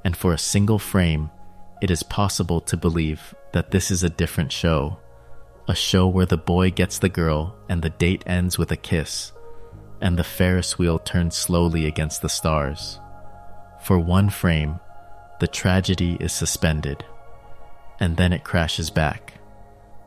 And for a single frame, it is possible to believe that this is a different show. A show where the boy gets the girl and the date ends with a kiss, and the Ferris wheel turns slowly against the stars. For one frame, the tragedy is suspended, and then it crashes back.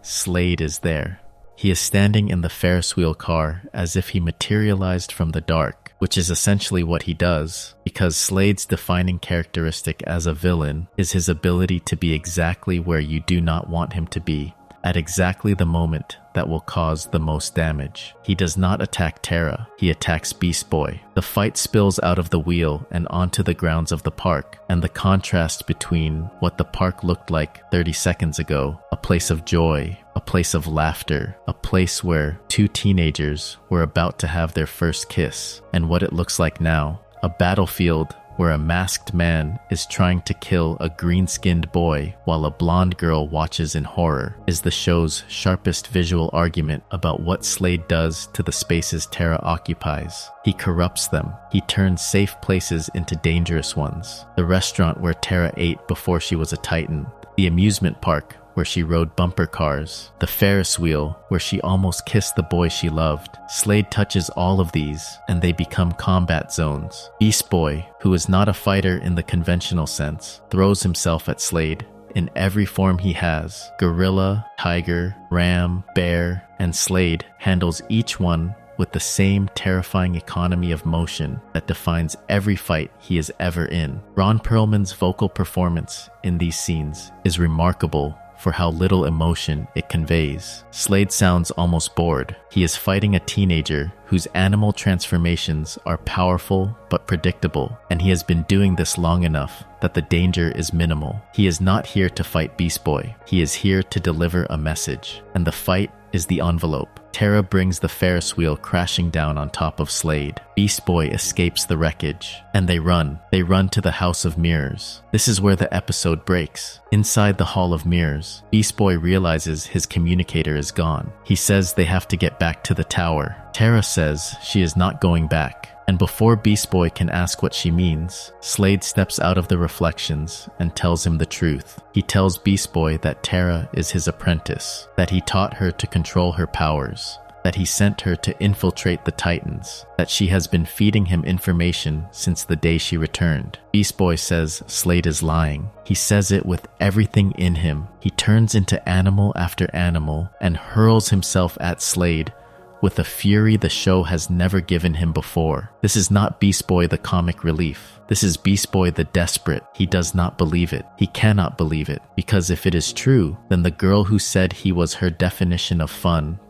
Slade is there. He is standing in the Ferris wheel car as if he materialized from the dark, which is essentially what he does, because Slade's defining characteristic as a villain is his ability to be exactly where you do not want him to be, at exactly the moment that will cause the most damage. He does not attack Terra, he attacks Beast Boy. The fight spills out of the wheel and onto the grounds of the park, and the contrast between what the park looked like 30 seconds ago, a place of joy, a place of laughter, a place where two teenagers were about to have their first kiss, and what it looks like now, a battlefield where a masked man is trying to kill a green-skinned boy while a blonde girl watches in horror, is the show's sharpest visual argument about what Slade does to the spaces Terra occupies. He corrupts them. He turns safe places into dangerous ones. The restaurant where Terra ate before she was a Titan, the amusement park where she rode bumper cars, the Ferris wheel where she almost kissed the boy she loved. Slade touches all of these, and they become combat zones. Beast Boy, who is not a fighter in the conventional sense, throws himself at Slade in every form he has. Gorilla, tiger, ram, bear, and Slade handles each one with the same terrifying economy of motion that defines every fight he is ever in. Ron Perlman's vocal performance in these scenes is remarkable for how little emotion it conveys. Slade sounds almost bored. He is fighting a teenager whose animal transformations are powerful but predictable, and he has been doing this long enough that the danger is minimal. He is not here to fight Beast Boy. He is here to deliver a message, and the fight is the envelope. Terra brings the Ferris wheel crashing down on top of Slade. Beast Boy escapes the wreckage, and they run. They run to the House of Mirrors. This is where the episode breaks. Inside the Hall of Mirrors, Beast Boy realizes his communicator is gone. He says they have to get back to the tower. Terra says she is not going back. And before Beast Boy can ask what she means, Slade steps out of the reflections and tells him the truth. He tells Beast Boy that Terra is his apprentice, that he taught her to control her powers, that he sent her to infiltrate the Titans, that she has been feeding him information since the day she returned. Beast Boy says Slade is lying. He says it with everything in him. He turns into animal after animal and hurls himself at Slade with a fury the show has never given him before. This is not Beast Boy the comic relief. This is Beast Boy the desperate. He does not believe it. He cannot believe it. Because if it is true, then the girl who said he was her definition of fun,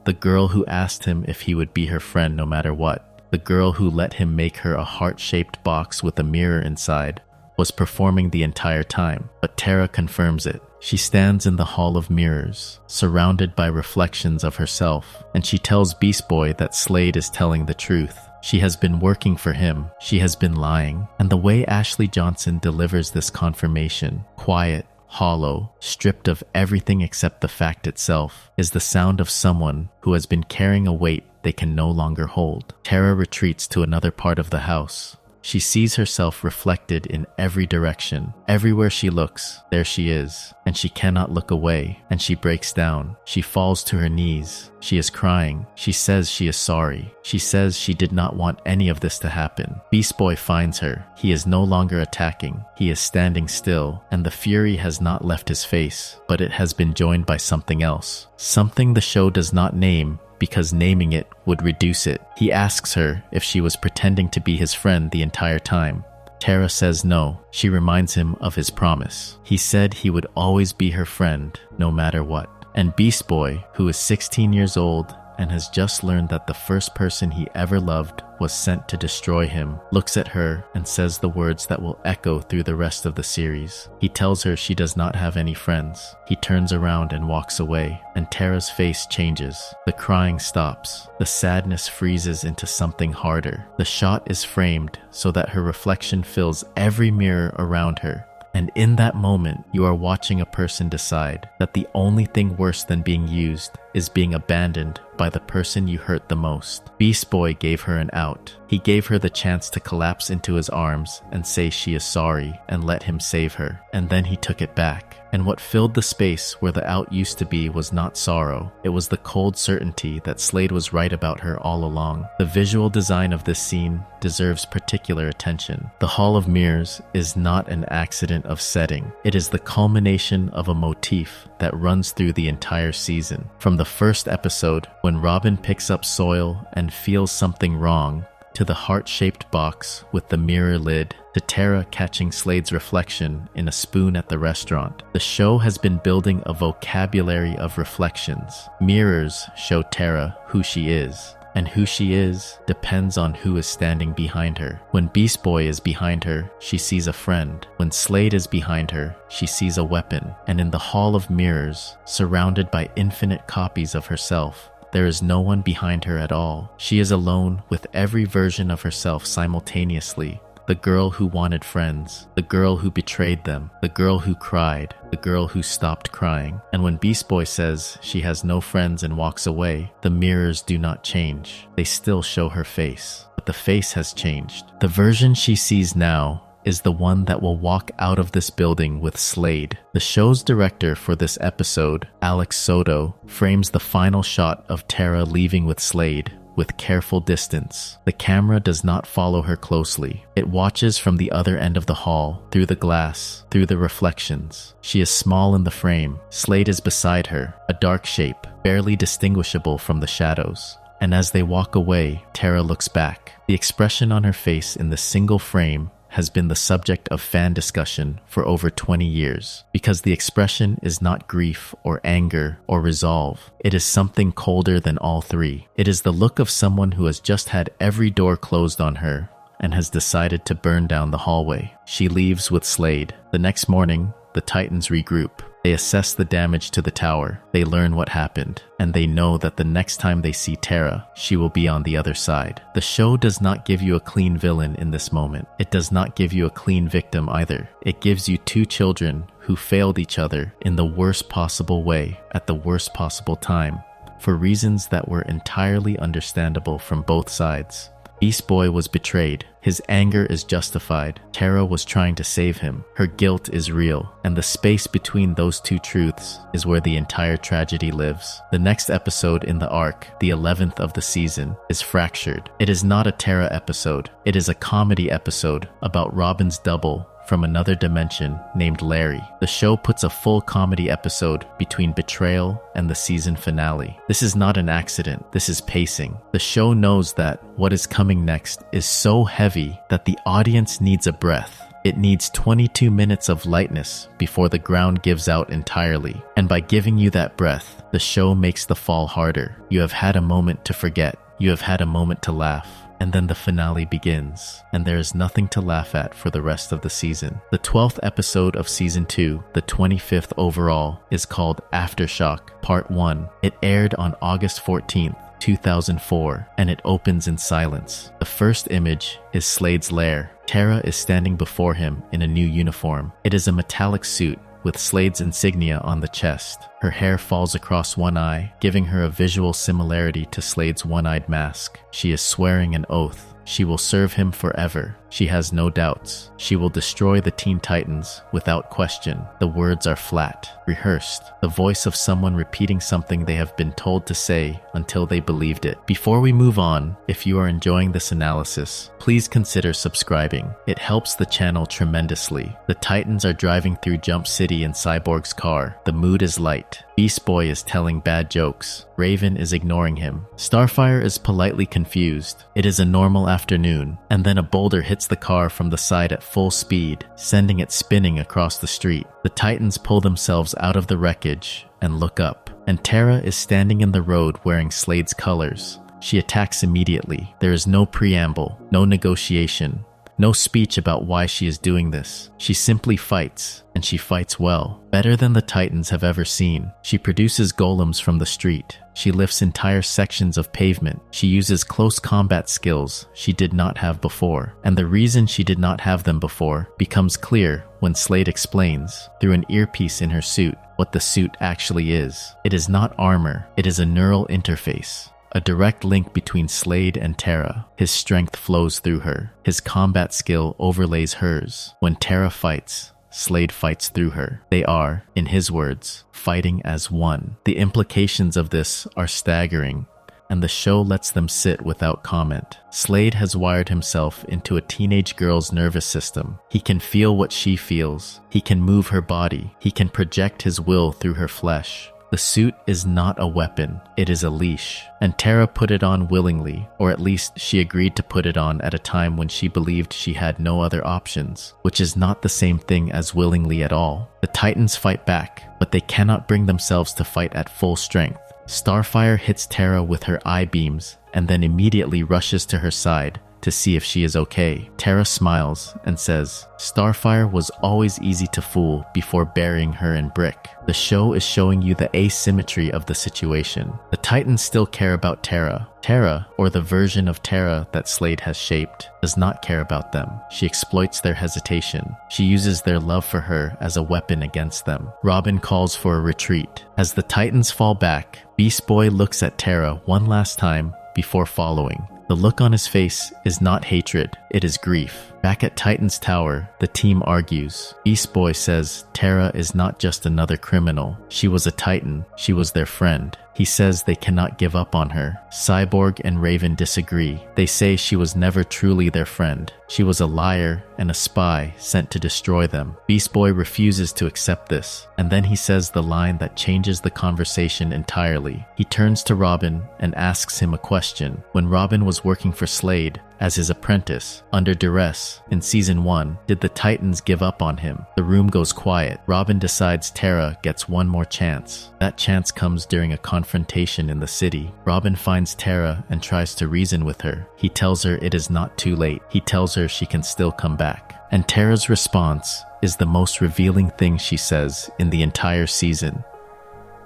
the girl who asked him if he would be her friend no matter what, the girl who let him make her a heart-shaped box with a mirror inside, was performing the entire time. But Terra confirms it. She stands in the Hall of Mirrors, surrounded by reflections of herself, and she tells Beast Boy that Slade is telling the truth. She has been working for him. She has been lying. And the way Ashley Johnson delivers this confirmation, quiet, hollow, stripped of everything except the fact itself, is the sound of someone who has been carrying a weight they can no longer hold. Terra retreats to another part of the house. She sees herself reflected in every direction. Everywhere she looks, there she is, and she cannot look away, and she breaks down. She falls to her knees. She is crying. She says she is sorry. She says she did not want any of this to happen. Beast Boy finds her. He is no longer attacking. He is standing still, and the fury has not left his face, but it has been joined by something else. Something the show does not name, because naming it would reduce it. He asks her if she was pretending to be his friend the entire time. Terra says no. She reminds him of his promise. He said he would always be her friend, no matter what. And Beast Boy, who is 16 years old and has just learned that the first person he ever loved was sent to destroy him, looks at her and says the words that will echo through the rest of the series. He tells her she does not have any friends. He turns around and walks away, and Terra's face changes. The crying stops. The sadness freezes into something harder. The shot is framed so that her reflection fills every mirror around her. And in that moment, you are watching a person decide that the only thing worse than being used is being abandoned by the person you hurt the most. Beast Boy gave her an out. He gave her the chance to collapse into his arms and say she is sorry and let him save her. And then he took it back. And what filled the space where the out used to be was not sorrow. It was the cold certainty that Slade was right about her all along. The visual design of this scene deserves particular attention. The Hall of Mirrors is not an accident of setting. It is the culmination of a motif that runs through the entire season. From the first episode, when Robin picks up soil and feels something wrong, to the heart-shaped box with the mirror lid, to Terra catching Slade's reflection in a spoon at the restaurant. The show has been building a vocabulary of reflections. Mirrors show Terra who she is, and who she is depends on who is standing behind her. When Beast Boy is behind her, she sees a friend. When Slade is behind her, she sees a weapon. And in the Hall of Mirrors, surrounded by infinite copies of herself, there is no one behind her at all. She is alone with every version of herself simultaneously. The girl who wanted friends, the girl who betrayed them, the girl who cried, the girl who stopped crying. And when Beast Boy says she has no friends and walks away, the mirrors do not change. They still show her face, but the face has changed. The version she sees now is the one that will walk out of this building with Slade. The show's director for this episode, Alex Soto, frames the final shot of Terra leaving with Slade with careful distance. The camera does not follow her closely. It watches from the other end of the hall, through the glass, through the reflections. She is small in the frame. Slade is beside her, a dark shape, barely distinguishable from the shadows. And as they walk away, Terra looks back. The expression on her face in the single frame has been the subject of fan discussion for over 20 years, because the expression is not grief or anger or resolve. It is something colder than all three. It is the look of someone who has just had every door closed on her and has decided to burn down the hallway. She leaves with Slade. The next morning, the Titans regroup. They assess the damage to the tower, they learn what happened, and they know that the next time they see Terra, she will be on the other side. The show does not give you a clean villain in this moment. It does not give you a clean victim either. It gives you two children who failed each other in the worst possible way at the worst possible time, for reasons that were entirely understandable from both sides. Beast Boy was betrayed. His anger is justified. Terra was trying to save him. Her guilt is real. And the space between those two truths is where the entire tragedy lives. The next episode in the arc, the 11th of the season, is Fractured. It is not a Terra episode. It is a comedy episode about Robin's double from another dimension named Larry. The show puts a full comedy episode between betrayal and the season finale. This is not an accident. This is pacing. The show knows that what is coming next is so heavy that the audience needs a breath. It needs 22 minutes of lightness before the ground gives out entirely. And by giving you that breath, the show makes the fall harder. You have had a moment to forget. You have had a moment to laugh. And then the finale begins, and there is nothing to laugh at for the rest of the season. The 12th episode of Season 2, the 25th overall, is called Aftershock Part 1. It aired on August 14th, 2004, and it opens in silence. The first image is Slade's lair. Terra is standing before him in a new uniform. It is a metallic suit with Slade's insignia on the chest. Her hair falls across one eye, giving her a visual similarity to Slade's one-eyed mask. She is swearing an oath. She will serve him forever. She has no doubts. She will destroy the Teen Titans without question. The words are flat, rehearsed, the voice of someone repeating something they have been told to say until they believed it. Before we move on, if you are enjoying this analysis, please consider subscribing. It helps the channel tremendously. The Titans are driving through Jump City in Cyborg's car. The mood is light. Beast Boy is telling bad jokes. Raven is ignoring him. Starfire is politely confused. It is a normal afternoon, and then a boulder hits the car from the side at full speed, sending it spinning across the street. The Titans pull themselves out of the wreckage and look up, and Terra is standing in the road wearing Slade's colors. She attacks immediately. There is no preamble, no negotiation, no speech about why she is doing this. She simply fights, and she fights well. Better than the Titans have ever seen. She produces golems from the street. She lifts entire sections of pavement. She uses close combat skills she did not have before. And the reason she did not have them before becomes clear when Slade explains, through an earpiece in her suit, what the suit actually is. It is not armor, it is a neural interface. A direct link between Slade and Terra. His strength flows through her. His combat skill overlays hers. When Terra fights, Slade fights through her. They are, in his words, fighting as one. The implications of this are staggering, and the show lets them sit without comment. Slade has wired himself into a teenage girl's nervous system. He can feel what she feels. He can move her body. He can project his will through her flesh. The suit is not a weapon, it is a leash. And Terra put it on willingly, or at least she agreed to put it on at a time when she believed she had no other options, which is not the same thing as willingly at all. The Titans fight back, but they cannot bring themselves to fight at full strength. Starfire hits Terra with her eye beams, and then immediately rushes to her side to see if she is okay. Terra smiles and says, Starfire was always easy to fool before burying her in brick. The show is showing you the asymmetry of the situation. The Titans still care about Terra. Terra, or the version of Terra that Slade has shaped, does not care about them. She exploits their hesitation. She uses their love for her as a weapon against them. Robin calls for a retreat. As the Titans fall back, Beast Boy looks at Terra one last time before following. The look on his face is not hatred, it is grief. Back at Titan's tower, the team argues. Beast Boy says Terra is not just another criminal. She was a Titan. She was their friend. He says they cannot give up on her. Cyborg and Raven disagree. They say she was never truly their friend. She was a liar and a spy sent to destroy them. Beast Boy refuses to accept this, and then he says the line that changes the conversation entirely. He turns to Robin and asks him a question. When Robin was working for Slade as his apprentice, under duress, in Season 1, did the Titans give up on him? The room goes quiet. Robin decides Terra gets one more chance. That chance comes during a confrontation in the city. Robin finds Terra and tries to reason with her. He tells her it is not too late. He tells her she can still come back. And Terra's response is the most revealing thing she says in the entire season.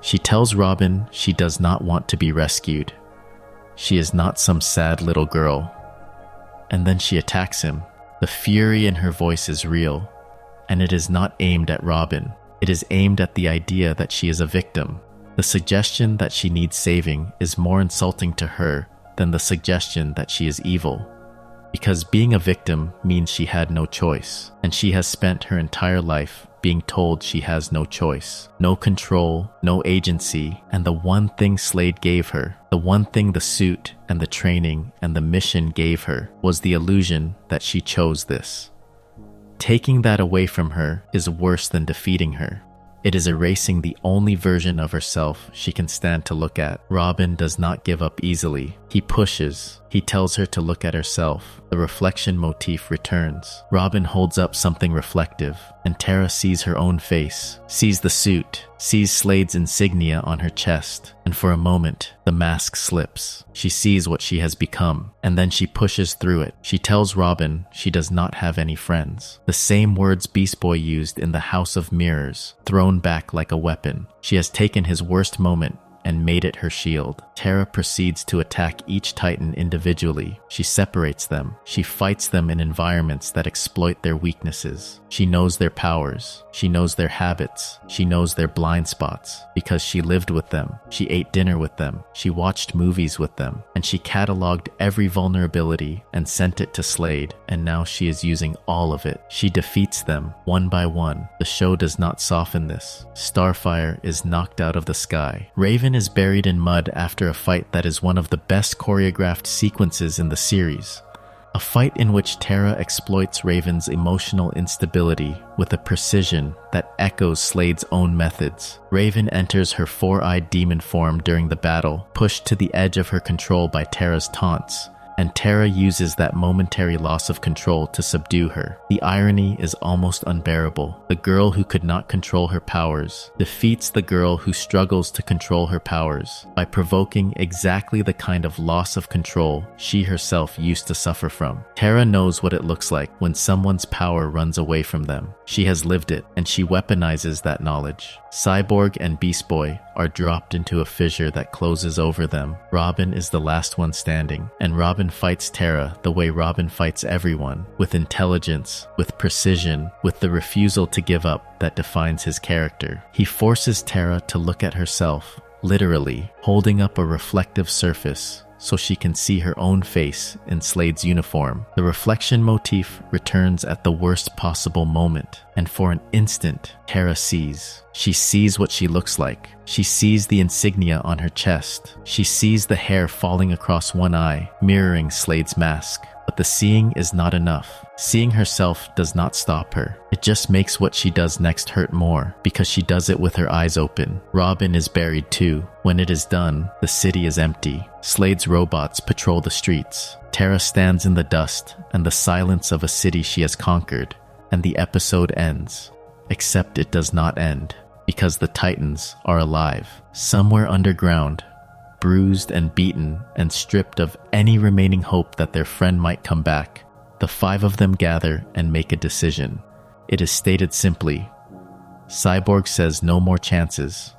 She tells Robin she does not want to be rescued. She is not some sad little girl. And then she attacks him. The fury in her voice is real, and it is not aimed at Robin. It is aimed at the idea that she is a victim. The suggestion that she needs saving is more insulting to her than the suggestion that she is evil. Because being a victim means she had no choice, and she has spent her entire life being told she has no choice, no control, no agency, and the one thing Slade gave her, the one thing the suit and the training and the mission gave her, was the illusion that she chose this. Taking that away from her is worse than defeating her. It is erasing the only version of herself she can stand to look at. Robin does not give up easily. He pushes. He tells her to look at herself. The reflection motif returns. Robin holds up something reflective, and Terra sees her own face, sees the suit, sees Slade's insignia on her chest, and for a moment, the mask slips. She sees what she has become, and then she pushes through it. She tells Robin she does not have any friends. The same words Beast Boy used in the House of Mirrors, thrown back like a weapon. She has taken his worst moment and made it her shield. Terra proceeds to attack each Titan individually. She separates them. She fights them in environments that exploit their weaknesses. She knows their powers. She knows their habits. She knows their blind spots because she lived with them. She ate dinner with them. She watched movies with them. And she cataloged every vulnerability and sent it to Slade. And now she is using all of it. She defeats them one by one. The show does not soften this. Starfire is knocked out of the sky. Raven is buried in mud after a fight that is one of the best choreographed sequences in the series. A fight in which Terra exploits Raven's emotional instability with a precision that echoes Slade's own methods. Raven enters her four-eyed demon form during the battle, pushed to the edge of her control by Terra's taunts, and Terra uses that momentary loss of control to subdue her. The irony is almost unbearable. The girl who could not control her powers defeats the girl who struggles to control her powers by provoking exactly the kind of loss of control she herself used to suffer from. Terra knows what it looks like when someone's power runs away from them. She has lived it, and she weaponizes that knowledge. Cyborg and Beast Boy are dropped into a fissure that closes over them. Robin is the last one standing, and Robin fights Terra the way Robin fights everyone, with intelligence, with precision, with the refusal to give up that defines his character. He forces Terra to look at herself, literally, holding up a reflective surface so she can see her own face in Slade's uniform. The reflection motif returns at the worst possible moment, and for an instant, Terra sees. She sees what she looks like. She sees the insignia on her chest. She sees the hair falling across one eye, mirroring Slade's mask. But the seeing is not enough. Seeing herself does not stop her. It just makes what she does next hurt more, because she does it with her eyes open. Robin is buried too. When it is done, the city is empty. Slade's robots patrol the streets. Terra stands in the dust and the silence of a city she has conquered, and the episode ends. Except it does not end, because the Titans are alive. Somewhere underground, bruised and beaten and stripped of any remaining hope that their friend might come back, the 5 of them gather and make a decision. It is stated simply. Cyborg says no more chances.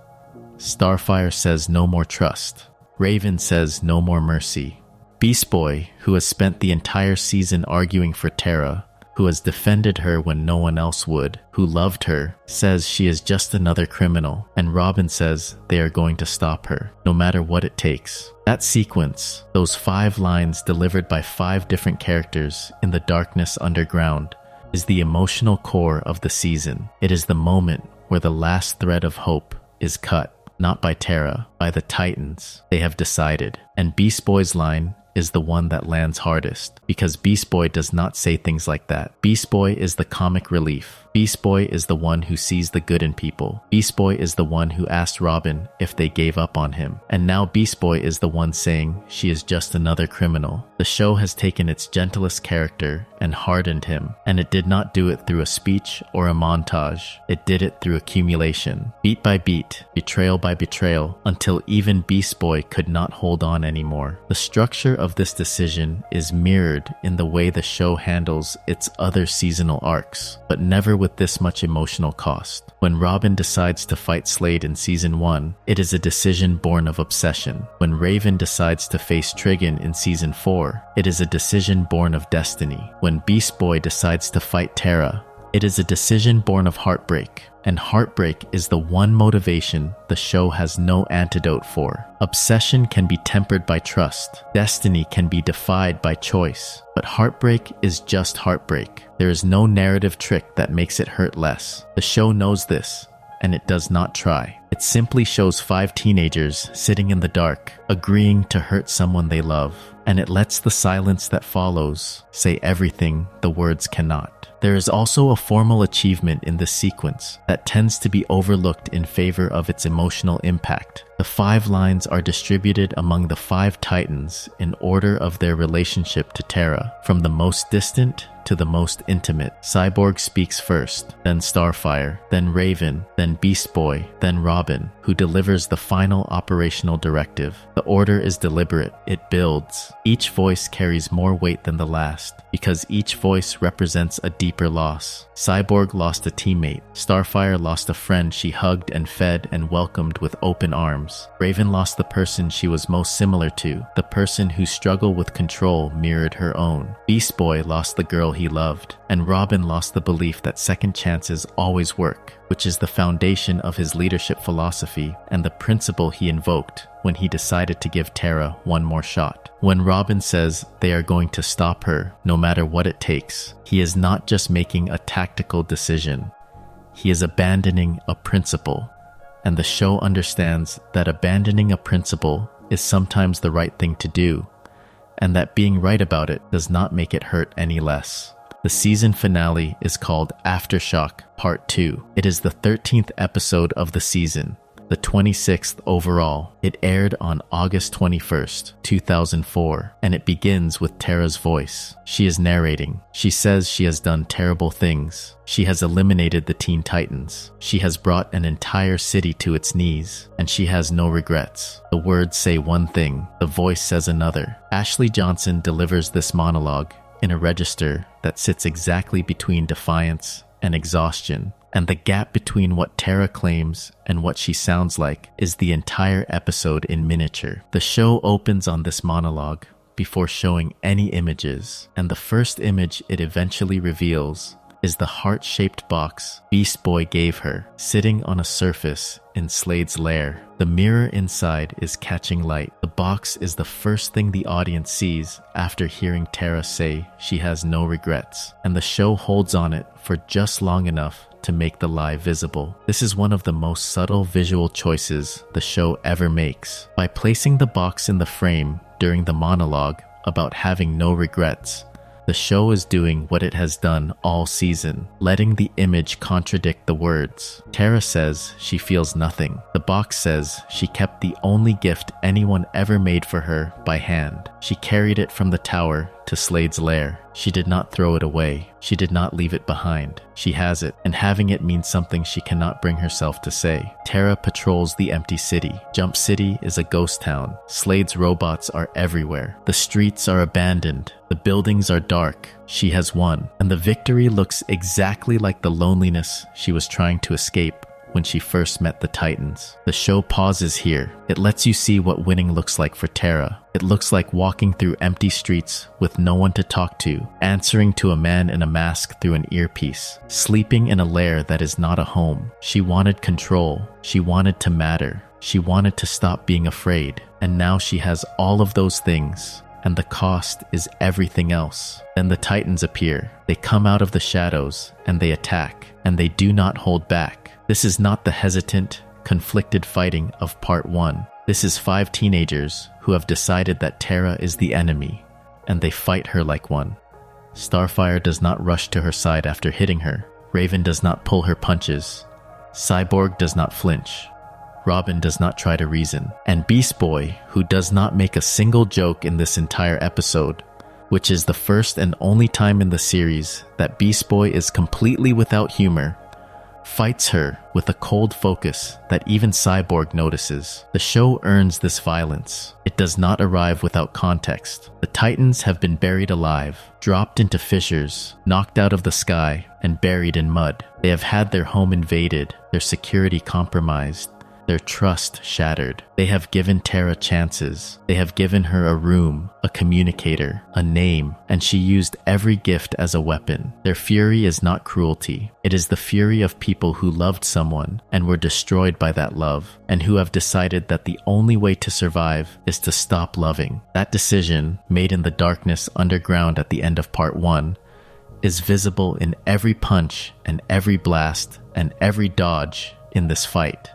Starfire says no more trust. Raven says no more mercy. Beast Boy, who has spent the entire season arguing for Terra, who has defended her when no one else would, who loved her, says she is just another criminal, and Robin says they are going to stop her, no matter what it takes. That sequence, those 5 lines delivered by 5 different characters in the darkness underground, is the emotional core of the season. It is the moment where the last thread of hope is cut, not by Terra, by the Titans. They have decided. And Beast Boy's line is the one that lands hardest, because Beast Boy does not say things like that. Beast Boy is the comic relief. Beast Boy is the one who sees the good in people. Beast Boy is the one who asked Robin if they gave up on him. And now Beast Boy is the one saying she is just another criminal. The show has taken its gentlest character and hardened him, and it did not do it through a speech or a montage. It did it through accumulation, beat by beat, betrayal by betrayal, until even Beast Boy could not hold on anymore. The structure of this decision is mirrored in the way the show handles its other seasonal arcs, but never with this much emotional cost. When Robin decides to fight Slade in Season 1, it is a decision born of obsession. When Raven decides to face Trigon in Season 4, it is a decision born of destiny. When Beast Boy decides to fight Terra, it is a decision born of heartbreak. And heartbreak is the one motivation the show has no antidote for. Obsession can be tempered by trust. Destiny can be defied by choice. But heartbreak is just heartbreak. There is no narrative trick that makes it hurt less. The show knows this, and it does not try. It simply shows 5 teenagers sitting in the dark, agreeing to hurt someone they love. And it lets the silence that follows say everything the words cannot. There is also a formal achievement in this sequence that tends to be overlooked in favor of its emotional impact. The 5 lines are distributed among the 5 Titans in order of their relationship to Terra, from the most distant to the most intimate. Cyborg speaks first, then Starfire, then Raven, then Beast Boy, then Robin, who delivers the final operational directive. The order is deliberate. It builds. Each voice carries more weight than the last, because each voice represents a deeper loss. Cyborg lost a teammate. Starfire lost a friend she hugged and fed and welcomed with open arms. Raven lost the person she was most similar to, the person whose struggle with control mirrored her own. Beast Boy lost the girl he loved, and Robin lost the belief that second chances always work, which is the foundation of his leadership philosophy and the principle he invoked when he decided to give Terra one more shot. When Robin says they are going to stop her no matter what it takes, he is not just making a tactical decision. He is abandoning a principle. And the show understands that abandoning a principle is sometimes the right thing to do, and that being right about it does not make it hurt any less. The season finale is called Aftershock Part 2. It is the 13th episode of the season, the 26th overall. It aired on August 21st, 2004, and it begins with Terra's voice. She is narrating. She says she has done terrible things. She has eliminated the Teen Titans. She has brought an entire city to its knees, and she has no regrets. The words say one thing, the voice says another. Ashley Johnson delivers this monologue in a register that sits exactly between defiance and exhaustion, And the gap between what Terra claims and what she sounds like is the entire episode in miniature. The show opens on this monologue before showing any images, and the first image it eventually reveals is the heart-shaped box Beast Boy gave her, sitting on a surface in Slade's lair. The mirror inside is catching light. The box is the first thing the audience sees after hearing Terra say she has no regrets, and the show holds on it for just long enough to make the lie visible. This is one of the most subtle visual choices the show ever makes. By placing the box in the frame during the monologue about having no regrets, the show is doing what it has done all season, letting the image contradict the words. Terra says she feels nothing. The box says she kept the only gift anyone ever made for her by hand. She carried it from the tower to Slade's lair. She did not throw it away. She did not leave it behind. She has it, and having it means something she cannot bring herself to say. Terra patrols the empty city. Jump City is a ghost town. Slade's robots are everywhere. The streets are abandoned. The buildings are dark. She has won, and the victory looks exactly like the loneliness she was trying to escape when she first met the Titans. The show pauses here. It lets you see what winning looks like for Terra. It looks like walking through empty streets with no one to talk to, answering to a man in a mask through an earpiece, sleeping in a lair that is not a home. She wanted control. She wanted to matter. She wanted to stop being afraid. And now she has all of those things, and the cost is everything else. Then the Titans appear. They come out of the shadows, and they attack, and they do not hold back. This is not the hesitant, conflicted fighting of Part 1. This is 5 teenagers who have decided that Terra is the enemy, and they fight her like one. Starfire does not rush to her side after hitting her. Raven does not pull her punches. Cyborg does not flinch. Robin does not try to reason. And Beast Boy, who does not make a single joke in this entire episode, which is the first and only time in the series that Beast Boy is completely without humor, fights her with a cold focus that even Cyborg notices. The show earns this violence. It does not arrive without context. The Titans have been buried alive, dropped into fissures, knocked out of the sky, and buried in mud. They have had their home invaded, their security compromised, their trust shattered. They have given Terra chances. They have given her a room, a communicator, a name, and she used every gift as a weapon. Their fury is not cruelty. It is the fury of people who loved someone and were destroyed by that love, and who have decided that the only way to survive is to stop loving. That decision, made in the darkness underground at the end of Part 1, is visible in every punch and every blast and every dodge in this fight.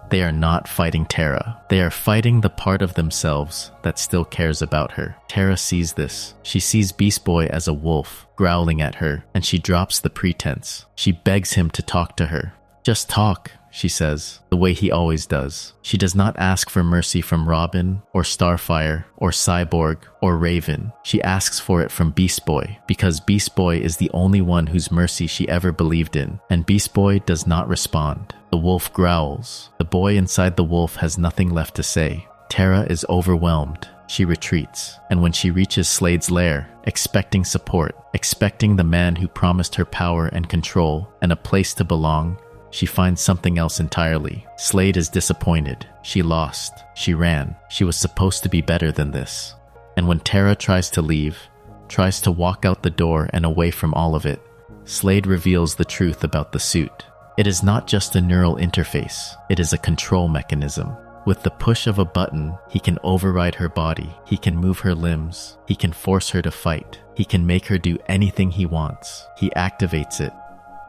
They are not fighting Terra. They are fighting the part of themselves that still cares about her. Terra sees this. She sees Beast Boy as a wolf, growling at her, and she drops the pretense. She begs him to talk to her. "Just talk," she says, the way he always does. She does not ask for mercy from Robin, or Starfire, or Cyborg, or Raven. She asks for it from Beast Boy, because Beast Boy is the only one whose mercy she ever believed in, and Beast Boy does not respond. The wolf growls. The boy inside the wolf has nothing left to say. Terra is overwhelmed. She retreats, and when she reaches Slade's lair, expecting support, expecting the man who promised her power and control and a place to belong, she finds something else entirely. Slade is disappointed. She lost. She ran. She was supposed to be better than this. And when Terra tries to leave, tries to walk out the door and away from all of it, Slade reveals the truth about the suit. It is not just a neural interface. It is a control mechanism. With the push of a button, he can override her body. He can move her limbs. He can force her to fight. He can make her do anything he wants. He activates it,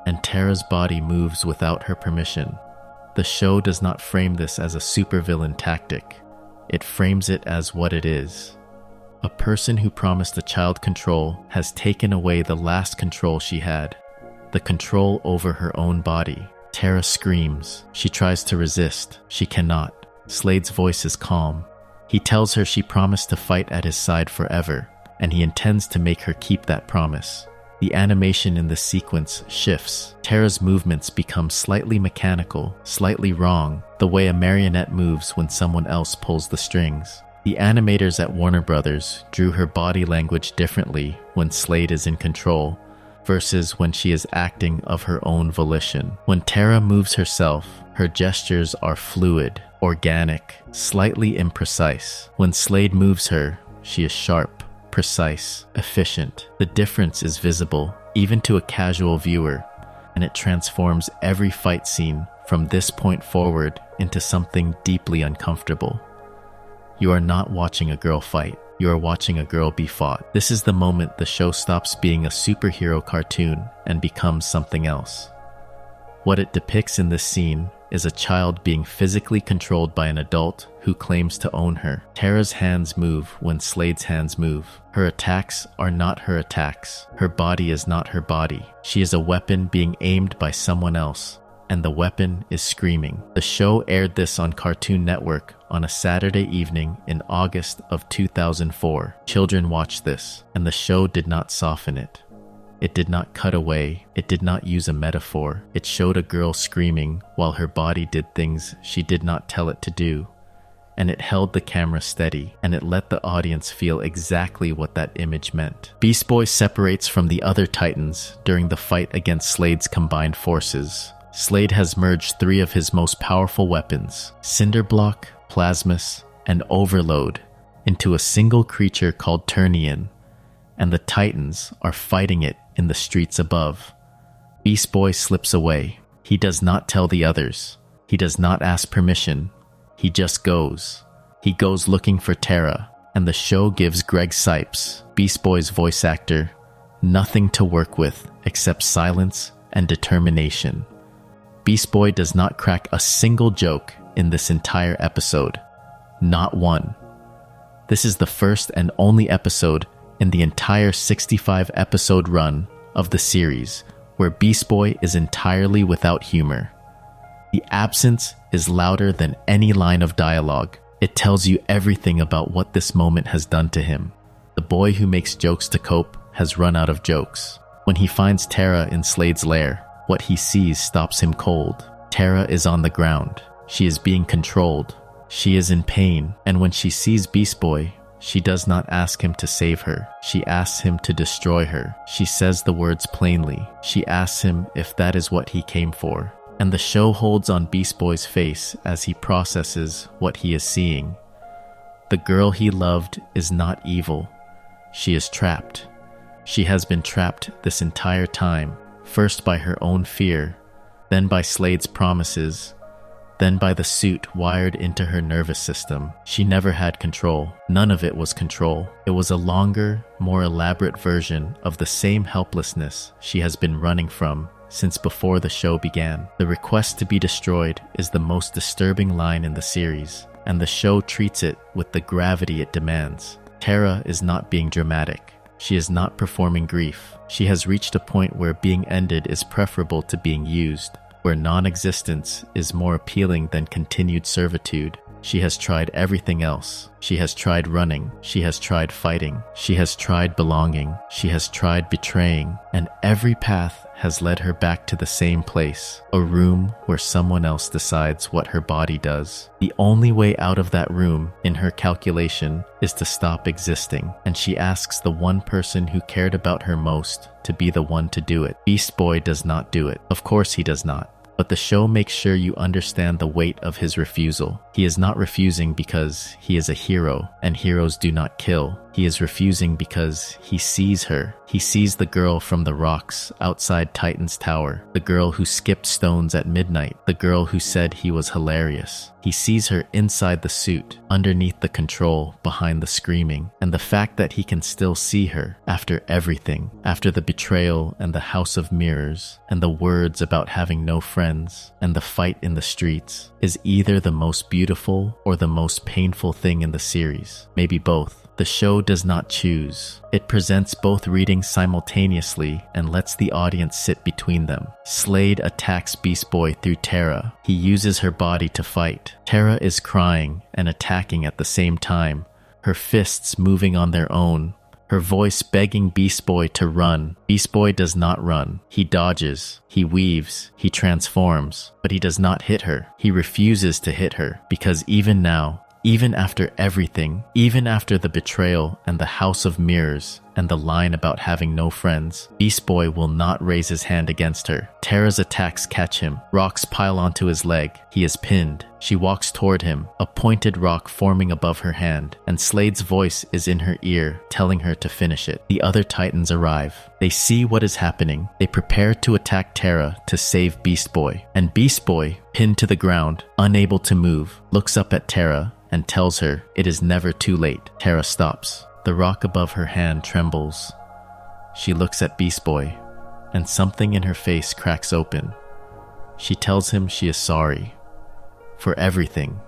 and Terra's body moves without her permission. The show does not frame this as a supervillain tactic. It frames it as what it is. A person who promised a child control has taken away the last control she had, the control over her own body. Terra screams. She tries to resist. She cannot. Slade's voice is calm. He tells her she promised to fight at his side forever, and he intends to make her keep that promise. The animation in this sequence shifts. Terra's movements become slightly mechanical, slightly wrong, the way a marionette moves when someone else pulls the strings. The animators at Warner Brothers drew her body language differently when Slade is in control, versus when she is acting of her own volition. When Terra moves herself, her gestures are fluid, organic, slightly imprecise. When Slade moves her, she is sharp, precise, efficient. The difference is visible, even to a casual viewer, and it transforms every fight scene from this point forward into something deeply uncomfortable. You are not watching a girl fight. You are watching a girl be fought. This is the moment the show stops being a superhero cartoon and becomes something else. What it depicts in this scene is a child being physically controlled by an adult who claims to own her. Terra's hands move when Slade's hands move. Her attacks are not her attacks. Her body is not her body. She is a weapon being aimed by someone else, and the weapon is screaming. The show aired this on Cartoon Network on a Saturday evening in August of 2004. Children watched this, and the show did not soften it. It did not cut away. It did not use a metaphor. It showed a girl screaming while her body did things she did not tell it to do. And it held the camera steady, and it let the audience feel exactly what that image meant. Beast Boy separates from the other Titans during the fight against Slade's combined forces. Slade has merged 3 of his most powerful weapons, Cinderblock, Plasmus, and Overload, into a single creature called Turnian, and the Titans are fighting it in the streets above. Beast Boy slips away. He does not tell the others. He does not ask permission. He just goes. He goes looking for Terra, and the show gives Greg Sipes, Beast Boy's voice actor, nothing to work with except silence and determination. Beast Boy does not crack a single joke in this entire episode. Not one. This is the first and only episode in the entire 65-episode run of the series where Beast Boy is entirely without humor. The absence is louder than any line of dialogue. It tells you everything about what this moment has done to him. The boy who makes jokes to cope has run out of jokes. When he finds Terra in Slade's lair, what he sees stops him cold. Terra is on the ground. She is being controlled. She is in pain, and when she sees Beast Boy, she does not ask him to save her. She asks him to destroy her. She says the words plainly. She asks him if that is what he came for. And the show holds on Beast Boy's face as he processes what he is seeing. The girl he loved is not evil. She is trapped. She has been trapped this entire time, first by her own fear, then by Slade's promises, then by the suit wired into her nervous system. She never had control. None of it was control. It was a longer, more elaborate version of the same helplessness she has been running from since before the show began. The request to be destroyed is the most disturbing line in the series, and the show treats it with the gravity it demands. Terra is not being dramatic. She is not performing grief. She has reached a point where being ended is preferable to being used, where non-existence is more appealing than continued servitude. She has tried everything else. She has tried running. She has tried fighting. She has tried belonging. She has tried betraying. And every path has led her back to the same place, a room where someone else decides what her body does. The only way out of that room, in her calculation, is to stop existing, and she asks the one person who cared about her most to be the one to do it. Beast Boy does not do it. Of course he does not. But the show makes sure you understand the weight of his refusal. He is not refusing because he is a hero, and heroes do not kill. He is refusing because he sees her. He sees the girl from the rocks outside Titan's tower, the girl who skipped stones at midnight, the girl who said he was hilarious. He sees her inside the suit, underneath the control, behind the screaming, and the fact that he can still see her after everything, after the betrayal and the house of mirrors, and the words about having no friends, and the fight in the streets, is either the most beautiful or the most painful thing in the series. Maybe both. The show does not choose. It presents both readings simultaneously and lets the audience sit between them. Slade attacks Beast Boy through Terra. He uses her body to fight. Terra is crying and attacking at the same time, her fists moving on their own, her voice begging Beast Boy to run. Beast Boy does not run. He dodges, he weaves, he transforms, but he does not hit her. He refuses to hit her because even now, even after everything, even after the betrayal and the house of mirrors, and the line about having no friends, Beast Boy will not raise his hand against her. Terra's attacks catch him. Rocks pile onto his leg. He is pinned. She walks toward him, a pointed rock forming above her hand, and Slade's voice is in her ear, telling her to finish it. The other Titans arrive. They see what is happening. They prepare to attack Terra to save Beast Boy. And Beast Boy, pinned to the ground, unable to move, looks up at Terra and tells her it is never too late. Terra stops. The rock above her hand trembles. She looks at Beast Boy, and something in her face cracks open. She tells him she is sorry for everything,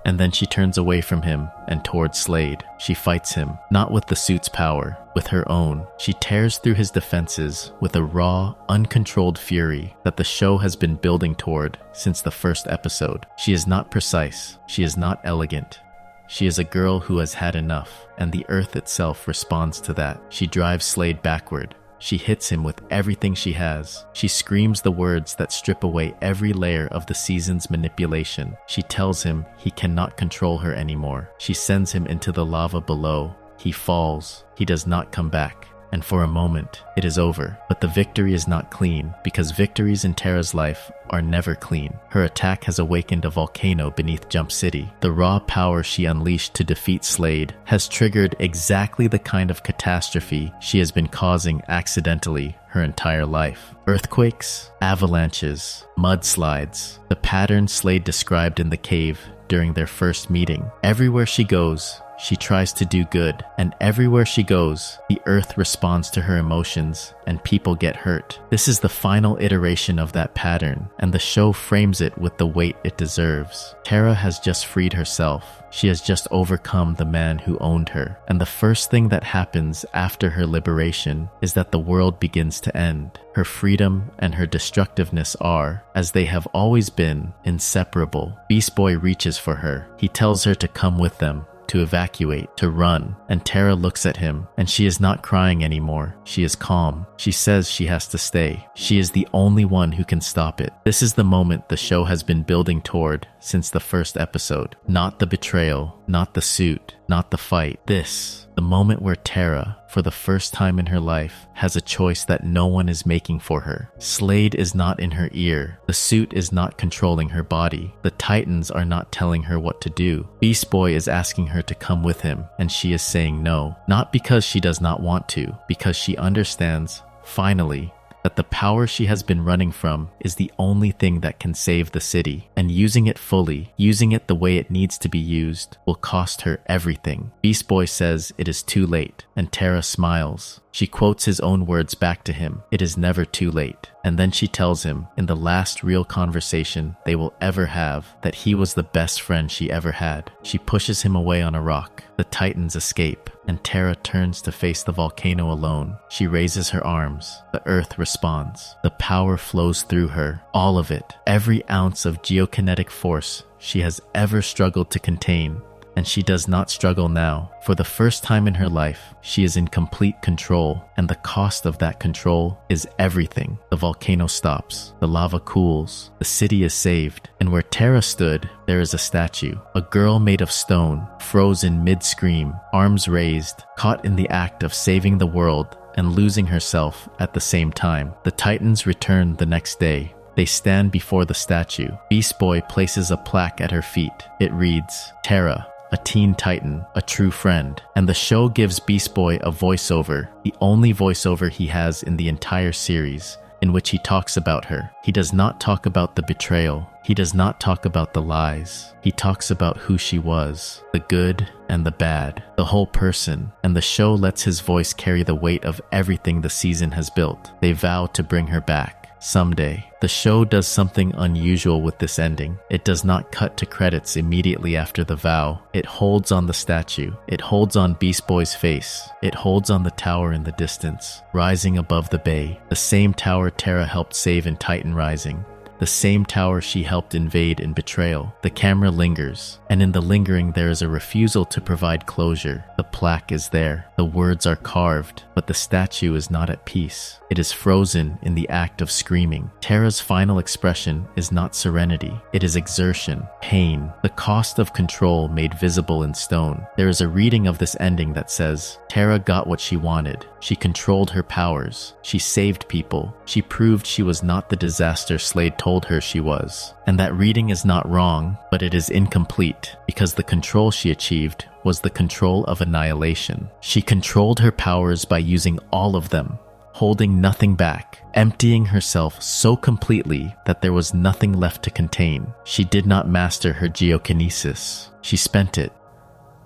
and then she turns away from him and towards Slade. She fights him, not with the suit's power, with her own. She tears through his defenses with a raw, uncontrolled fury that the show has been building toward since the first episode. She is not precise. She is not elegant. She is a girl who has had enough, and the earth itself responds to that. She drives Slade backward. She hits him with everything she has. She screams the words that strip away every layer of the season's manipulation. She tells him he cannot control her anymore. She sends him into the lava below. He falls. He does not come back. And for a moment, it is over. But the victory is not clean, because victories in Terra's life are never clean. Her attack has awakened a volcano beneath Jump City. The raw power she unleashed to defeat Slade has triggered exactly the kind of catastrophe she has been causing accidentally her entire life. Earthquakes, avalanches, mudslides, the pattern Slade described in the cave during their first meeting. Everywhere she goes, she tries to do good, and everywhere she goes, the earth responds to her emotions, and people get hurt. This is the final iteration of that pattern, and the show frames it with the weight it deserves. Terra has just freed herself. She has just overcome the man who owned her, and the first thing that happens after her liberation is that the world begins to end. Her freedom and her destructiveness are, as they have always been, inseparable. Beast Boy reaches for her. He tells her to come with them, to evacuate, to run, and Terra looks at him, and she is not crying anymore. She is calm. She says she has to stay. She is the only one who can stop it. This is the moment the show has been building toward since the first episode. Not the betrayal, not the suit, not the fight. This, the moment where Terra, for the first time in her life, has a choice that no one is making for her. Slade is not in her ear. The suit is not controlling her body. The Titans are not telling her what to do. Beast Boy is asking her to come with him, and she is saying no. Not because she does not want to, because she understands, finally, that the power she has been running from is the only thing that can save the city, and using it fully, using it the way it needs to be used, will cost her everything. Beast Boy says it is too late, and Terra smiles. She quotes his own words back to him, "It is never too late." And then she tells him, in the last real conversation they will ever have, that he was the best friend she ever had. She pushes him away on a rock. The Titans escape, and Terra turns to face the volcano alone. She raises her arms. The earth responds. The power flows through her. All of it. Every ounce of geokinetic force she has ever struggled to contain. And she does not struggle now. For the first time in her life, she is in complete control, and the cost of that control is everything. The volcano stops. The lava cools. The city is saved. And where Terra stood, there is a statue. A girl made of stone, frozen mid-scream, arms raised, caught in the act of saving the world and losing herself at the same time. The Titans return the next day. They stand before the statue. Beast Boy places a plaque at her feet. It reads, "Terra, a teen titan, a true friend." And the show gives Beast Boy a voiceover, the only voiceover he has in the entire series, in which he talks about her. He does not talk about the betrayal. He does not talk about the lies. He talks about who she was, the good and the bad, the whole person. And the show lets his voice carry the weight of everything the season has built. They vow to bring her back. Someday. The show does something unusual with this ending. It does not cut to credits immediately after the vow. It holds on the statue. It holds on Beast Boy's face. It holds on the tower in the distance, rising above the bay. The same tower Terra helped save in Titan Rising. The same tower she helped invade in Betrayal. The camera lingers, and in the lingering there is a refusal to provide closure. The plaque is there. The words are carved, but the statue is not at peace. It is frozen in the act of screaming. Terra's final expression is not serenity. It is exertion, pain, the cost of control made visible in stone. There is a reading of this ending that says, Terra got what she wanted. She controlled her powers. She saved people. She proved she was not the disaster Slade told her she was. And that reading is not wrong, but it is incomplete, because the control she achieved was the control of annihilation. She controlled her powers by using all of them, holding nothing back, emptying herself so completely that there was nothing left to contain. She did not master her geokinesis. She spent it,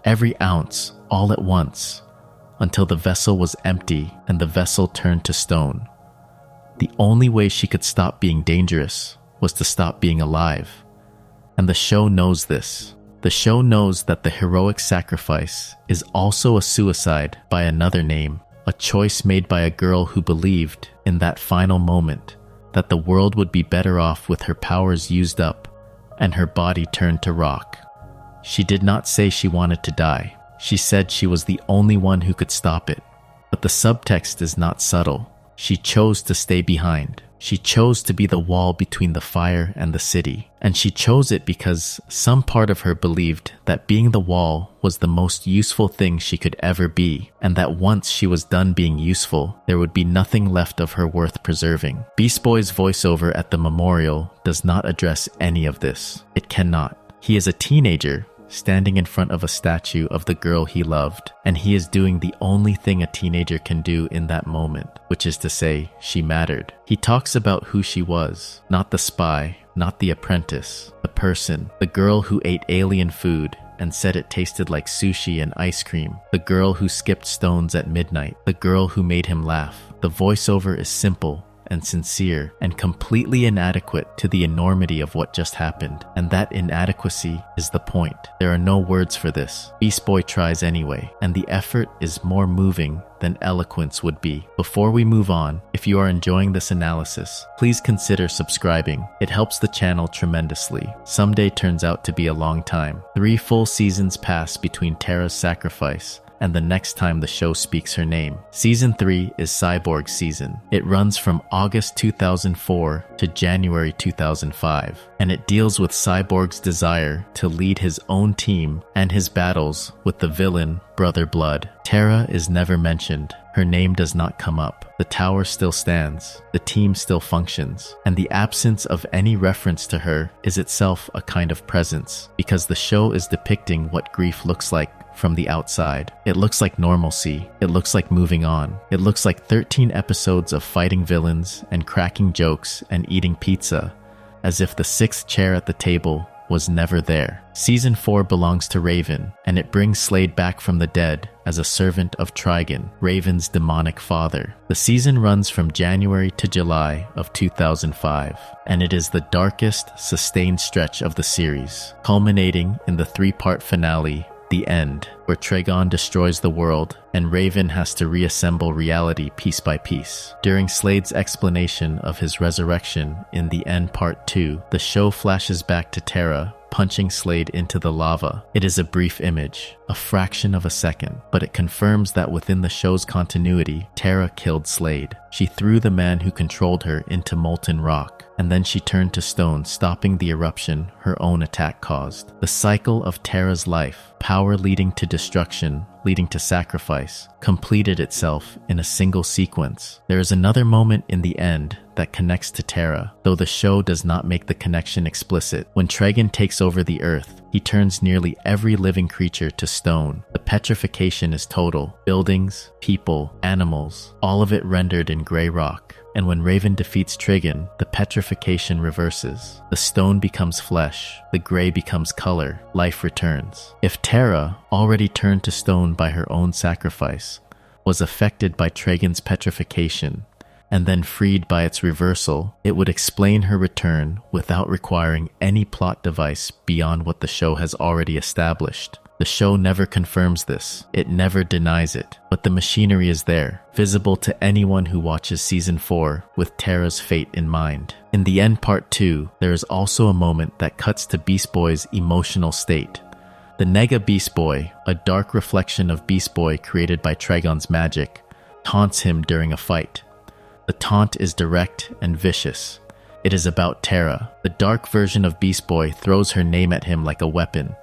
every ounce, all at once, until the vessel was empty and the vessel turned to stone. The only way she could stop being dangerous was to stop being alive. And the show knows this. The show knows that the heroic sacrifice is also a suicide by another name, a choice made by a girl who believed, in that final moment, that the world would be better off with her powers used up and her body turned to rock. She did not say she wanted to die. She said she was the only one who could stop it. But the subtext is not subtle. She chose to stay behind. She chose to be the wall between the fire and the city. And she chose it because some part of her believed that being the wall was the most useful thing she could ever be, and that once she was done being useful, there would be nothing left of her worth preserving. Beast Boy's voiceover at the memorial does not address any of this. It cannot. He is a teenager standing in front of a statue of the girl he loved, and he is doing the only thing a teenager can do in that moment, which is to say, she mattered. He talks about who she was, not the spy, not the apprentice, the person, the girl who ate alien food and said it tasted like sushi and ice cream, the girl who skipped stones at midnight, the girl who made him laugh. The voiceover is simple and sincere and completely inadequate to the enormity of what just happened. And that inadequacy is the point. There are no words for this. Beast Boy tries anyway, and the effort is more moving than eloquence would be. Before we move on, if you are enjoying this analysis, please consider subscribing. It helps the channel tremendously. Someday turns out to be a long time. 3 full seasons pass between Terra's sacrifice and the next time the show speaks her name. Season 3 is Cyborg season. It runs from August 2004 to January 2005, and it deals with Cyborg's desire to lead his own team and his battles with the villain, Brother Blood. Terra is never mentioned. Her name does not come up. The tower still stands. The team still functions. And the absence of any reference to her is itself a kind of presence, because the show is depicting what grief looks like from the outside. It looks like normalcy. It looks like moving on. It looks like 13 episodes of fighting villains and cracking jokes and eating pizza, as if the 6th chair at the table was never there. Season 4 belongs to Raven, and it brings Slade back from the dead as a servant of Trigon, Raven's demonic father. The season runs from January to July of 2005, and it is the darkest, sustained stretch of the series, culminating in the 3-part finale, The End, where Trigon destroys the world and Raven has to reassemble reality piece by piece. During Slade's explanation of his resurrection in The End Part 2, the show flashes back to Terra punching Slade into the lava. It is a brief image, a fraction of a second, but it confirms that within the show's continuity, Terra killed Slade. She threw the man who controlled her into molten rock, and then she turned to stone, stopping the eruption her own attack caused. The cycle of Terra's life, power leading to destruction, leading to sacrifice, completed itself in a single sequence. There is another moment in the end that connects to Terra, though the show does not make the connection explicit. When Trigon takes over the earth, he turns nearly every living creature to stone. The petrification is total. Buildings, people, animals, all of it rendered in gray rock. And when Raven defeats Trigon, the petrification reverses. The stone becomes flesh, the gray becomes color, life returns. If Terra, already turned to stone by her own sacrifice, was affected by Trigon's petrification, and then freed by its reversal, it would explain her return without requiring any plot device beyond what the show has already established. The show never confirms this. It never denies it. But the machinery is there, visible to anyone who watches Season 4 with Terra's fate in mind. In The End Part 2, there is also a moment that cuts to Beast Boy's emotional state. The Nega Beast Boy, a dark reflection of Beast Boy created by Trigon's magic, taunts him during a fight. The taunt is direct and vicious. It is about Terra. The dark version of Beast Boy throws her name at him like a weapon,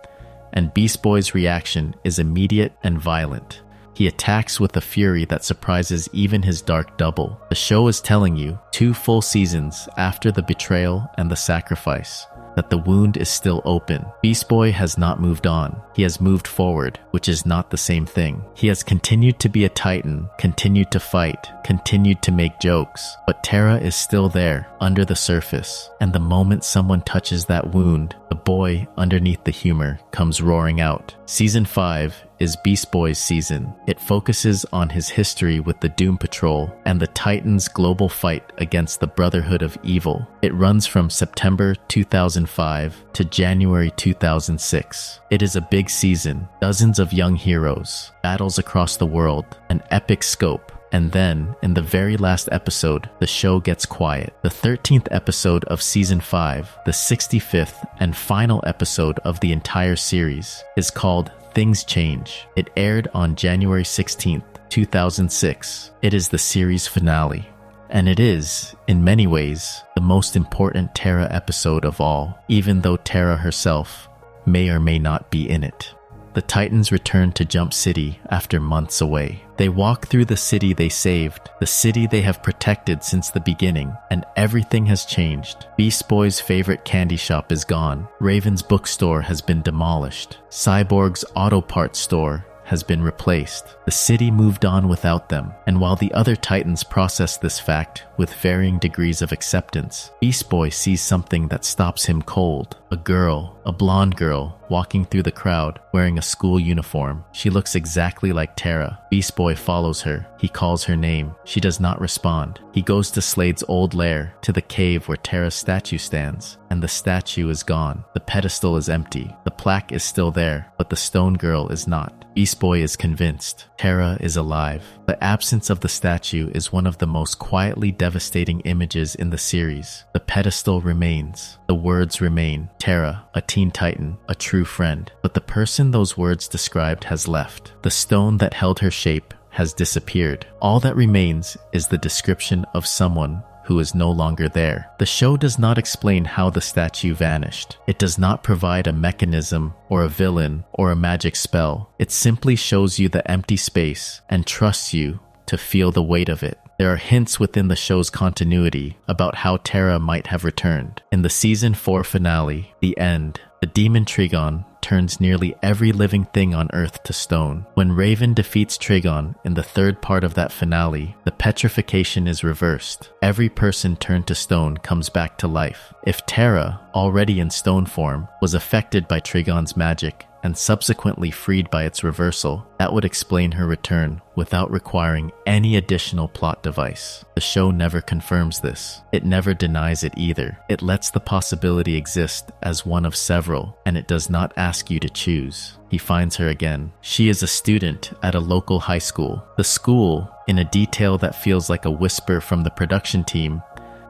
and Beast Boy's reaction is immediate and violent. He attacks with a fury that surprises even his dark double. The show is telling you, 2 full seasons after the betrayal and the sacrifice, that the wound is still open. Beast Boy has not moved on. He has moved forward, which is not the same thing. He has continued to be a titan, continued to fight, continued to make jokes, but Terra is still there, under the surface. And the moment someone touches that wound, the boy underneath the humor comes roaring out. Season 5 is Beast Boy's season. It focuses on his history with the Doom Patrol and the Titans' global fight against the Brotherhood of Evil. It runs from September 2005 to January 2006. It is a big season, dozens of young heroes, battles across the world, an epic scope. And then, in the very last episode, the show gets quiet. The 13th episode of Season 5, the 65th and final episode of the entire series, is called Things Change. It aired on January 16th, 2006. It is the series finale. And it is, in many ways, the most important Terra episode of all, even though Terra herself may or may not be in it. The Titans return to Jump City after months away. They walk through the city they saved, the city they have protected since the beginning, and everything has changed. Beast Boy's favorite candy shop is gone. Raven's bookstore has been demolished. Cyborg's auto parts store has been replaced. The city moved on without them, and while the other Titans process this fact with varying degrees of acceptance, Beast Boy sees something that stops him cold. A girl, a blonde girl, walking through the crowd wearing a school uniform. She looks exactly like Terra. Beast Boy follows her. He calls her name. She does not respond. He goes to Slade's old lair, to the cave where Terra's statue stands, and the statue is gone. The pedestal is empty. The plaque is still there, but the stone girl is not. Beast Boy is convinced Terra is alive. The absence of the statue is one of the most quietly devastating images in the series. The pedestal remains. The words remain. Terra, a teen titan, a true friend. But the person those words described has left. The stone that held her shape has disappeared. All that remains is the description of someone who is no longer there. The show does not explain how the statue vanished. It does not provide a mechanism or a villain or a magic spell. It simply shows you the empty space and trusts you to feel the weight of it. There are hints within the show's continuity about how Terra might have returned. In the Season 4 finale, The End, the demon Trigon turns nearly every living thing on Earth to stone. When Raven defeats Trigon in the 3rd part of that finale, the petrification is reversed. Every person turned to stone comes back to life. If Terra, already in stone form, was affected by Trigon's magic and subsequently freed by its reversal, that would explain her return without requiring any additional plot device. The show never confirms this. It never denies it either. It lets the possibility exist as one of several, and it does not ask you to choose. He finds her again. She is a student at a local high school. The school, in a detail that feels like a whisper from the production team,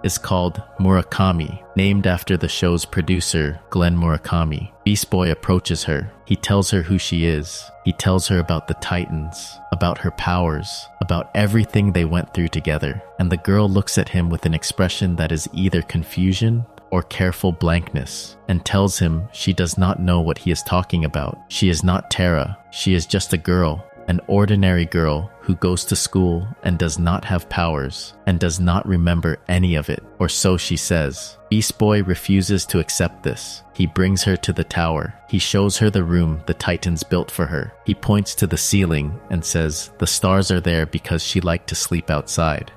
is called Murakami, named after the show's producer, Glenn Murakami. Beast Boy approaches her. He tells her who she is. He tells her about the Titans, about her powers, about everything they went through together. And the girl looks at him with an expression that is either confusion or careful blankness, and tells him she does not know what he is talking about. She is not Terra. She is just a girl. An ordinary girl who goes to school and does not have powers and does not remember any of it, or so she says. Beast Boy refuses to accept this. He brings her to the tower. He shows her the room the Titans built for her. He points to the ceiling and says the stars are there because she liked to sleep outside.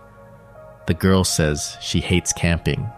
The girl says she hates camping.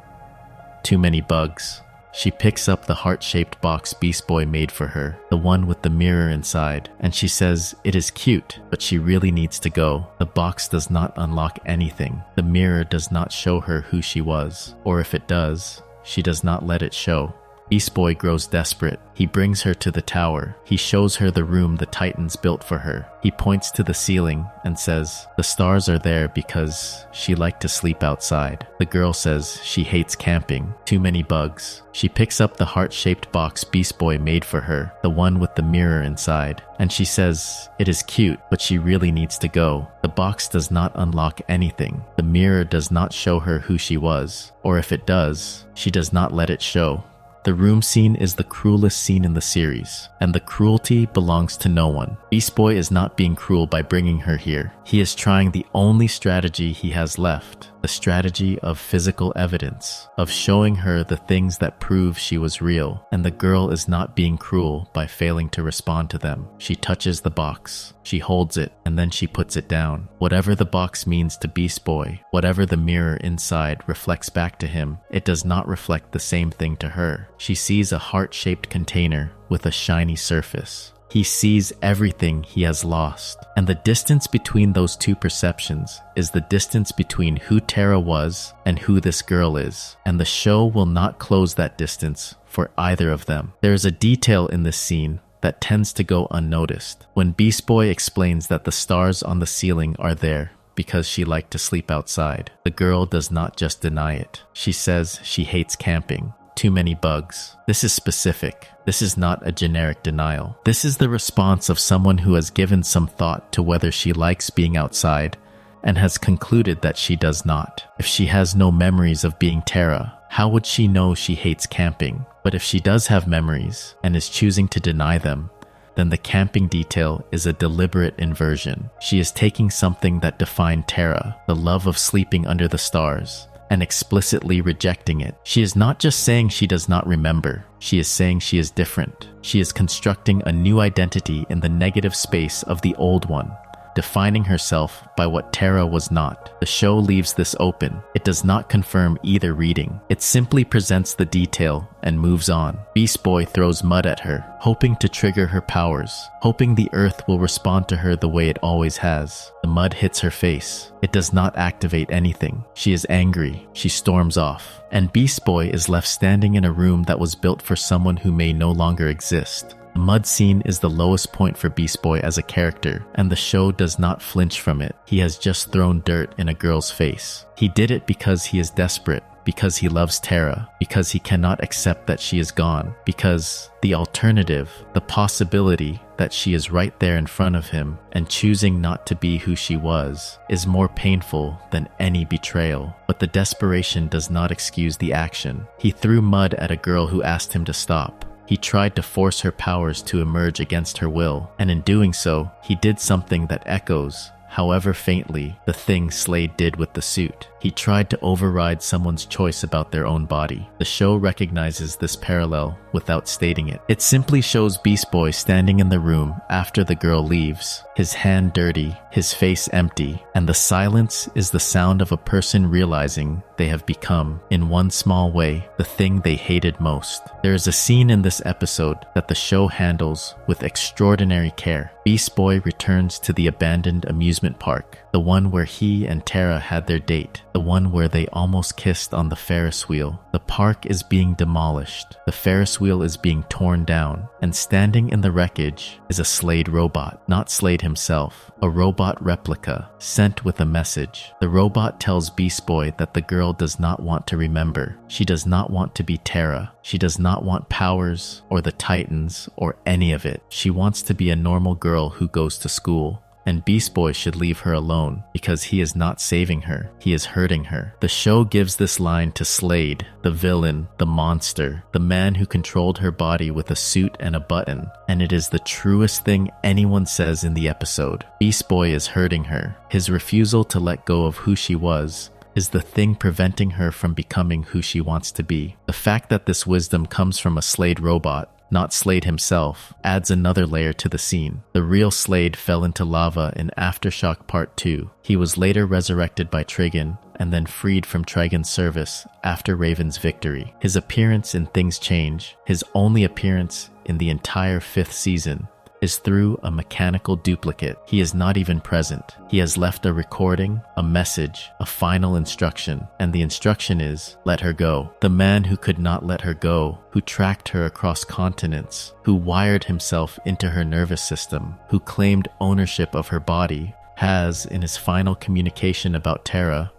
Too many bugs. She picks up the heart-shaped box Beast Boy made for her, the one with the mirror inside, and she says it is cute, but she really needs to go. The box does not unlock anything. The mirror does not show her who she was, or if it does, she does not let it show. Beast Boy grows desperate. He brings her to the tower. He shows her the room the Titans built for her. He points to the ceiling and says, "The stars are there because she liked to sleep outside." The girl says she hates camping, too many bugs. She picks up the heart-shaped box Beast Boy made for her, the one with the mirror inside, and she says it is cute, but she really needs to go. The box does not unlock anything. The mirror does not show her who she was, or if it does, she does not let it show. The room scene is the cruelest scene in the series, and the cruelty belongs to no one. Beast Boy is not being cruel by bringing her here. He is trying the only strategy he has left, the strategy of physical evidence, of showing her the things that prove she was real, and the girl is not being cruel by failing to respond to them. She touches the box, she holds it, and then she puts it down. Whatever the box means to Beast Boy, whatever the mirror inside reflects back to him, it does not reflect the same thing to her. She sees a heart-shaped container with a shiny surface. He sees everything he has lost. And the distance between those two perceptions is the distance between who Terra was and who this girl is. And the show will not close that distance for either of them. There is a detail in this scene that tends to go unnoticed. When Beast Boy explains that the stars on the ceiling are there because she liked to sleep outside, the girl does not just deny it. She says she hates camping. Too many bugs. This is specific. This is not a generic denial. This is the response of someone who has given some thought to whether she likes being outside and has concluded that she does not. If she has no memories of being Terra, how would she know she hates camping? But if she does have memories and is choosing to deny them, then the camping detail is a deliberate inversion. She is taking something that defined Terra, the love of sleeping under the stars, and explicitly rejecting it. She is not just saying she does not remember. She is saying she is different. She is constructing a new identity in the negative space of the old one, defining herself by what Terra was not. The show leaves this open. It does not confirm either reading. It simply presents the detail and moves on. Beast Boy throws mud at her, hoping to trigger her powers, hoping the earth will respond to her the way it always has. The mud hits her face. It does not activate anything. She is angry. She storms off. And Beast Boy is left standing in a room that was built for someone who may no longer exist. The mud scene is the lowest point for Beast Boy as a character, and the show does not flinch from it. He has just thrown dirt in a girl's face. He did it because he is desperate, because he loves Terra, because he cannot accept that she is gone, because the alternative, the possibility that she is right there in front of him and choosing not to be who she was, is more painful than any betrayal. But the desperation does not excuse the action. He threw mud at a girl who asked him to stop. He tried to force her powers to emerge against her will, and in doing so, he did something that echoes, however faintly, the thing Slade did with the suit. He tried to override someone's choice about their own body. The show recognizes this parallel without stating it. It simply shows Beast Boy standing in the room after the girl leaves, his hand dirty, his face empty, and the silence is the sound of a person realizing they have become, in one small way, the thing they hated most. There is a scene in this episode that the show handles with extraordinary care. Beast Boy returns to the abandoned amusement park, the one where he and Terra had their date, the one where they almost kissed on the Ferris wheel. The park is being demolished. The Ferris wheel is being torn down, and standing in the wreckage is a Slade robot, not Slade himself, a robot replica sent with a message. The robot tells Beast Boy that the girl does not want to remember. She does not want to be Terra. She does not want powers or the Titans or any of it. She wants to be a normal girl who goes to school. And Beast Boy should leave her alone because he is not saving her, he is hurting her. The show gives this line to Slade, the villain, the monster, the man who controlled her body with a suit and a button, and it is the truest thing anyone says in the episode. Beast Boy is hurting her. His refusal to let go of who she was is the thing preventing her from becoming who she wants to be. The fact that this wisdom comes from a Slade robot, not Slade himself, adds another layer to the scene. The real Slade fell into lava in Aftershock Part 2. He was later resurrected by Trigon and then freed from Trigon's service after Raven's victory. His appearance in Things Change, his only appearance in the entire 5th season, is through a mechanical duplicate. He is not even present. He has left a recording, a message, a final instruction, and the instruction is, let her go. The man who could not let her go, who tracked her across continents, who wired himself into her nervous system, who claimed ownership of her body, has, in his final communication about Terra,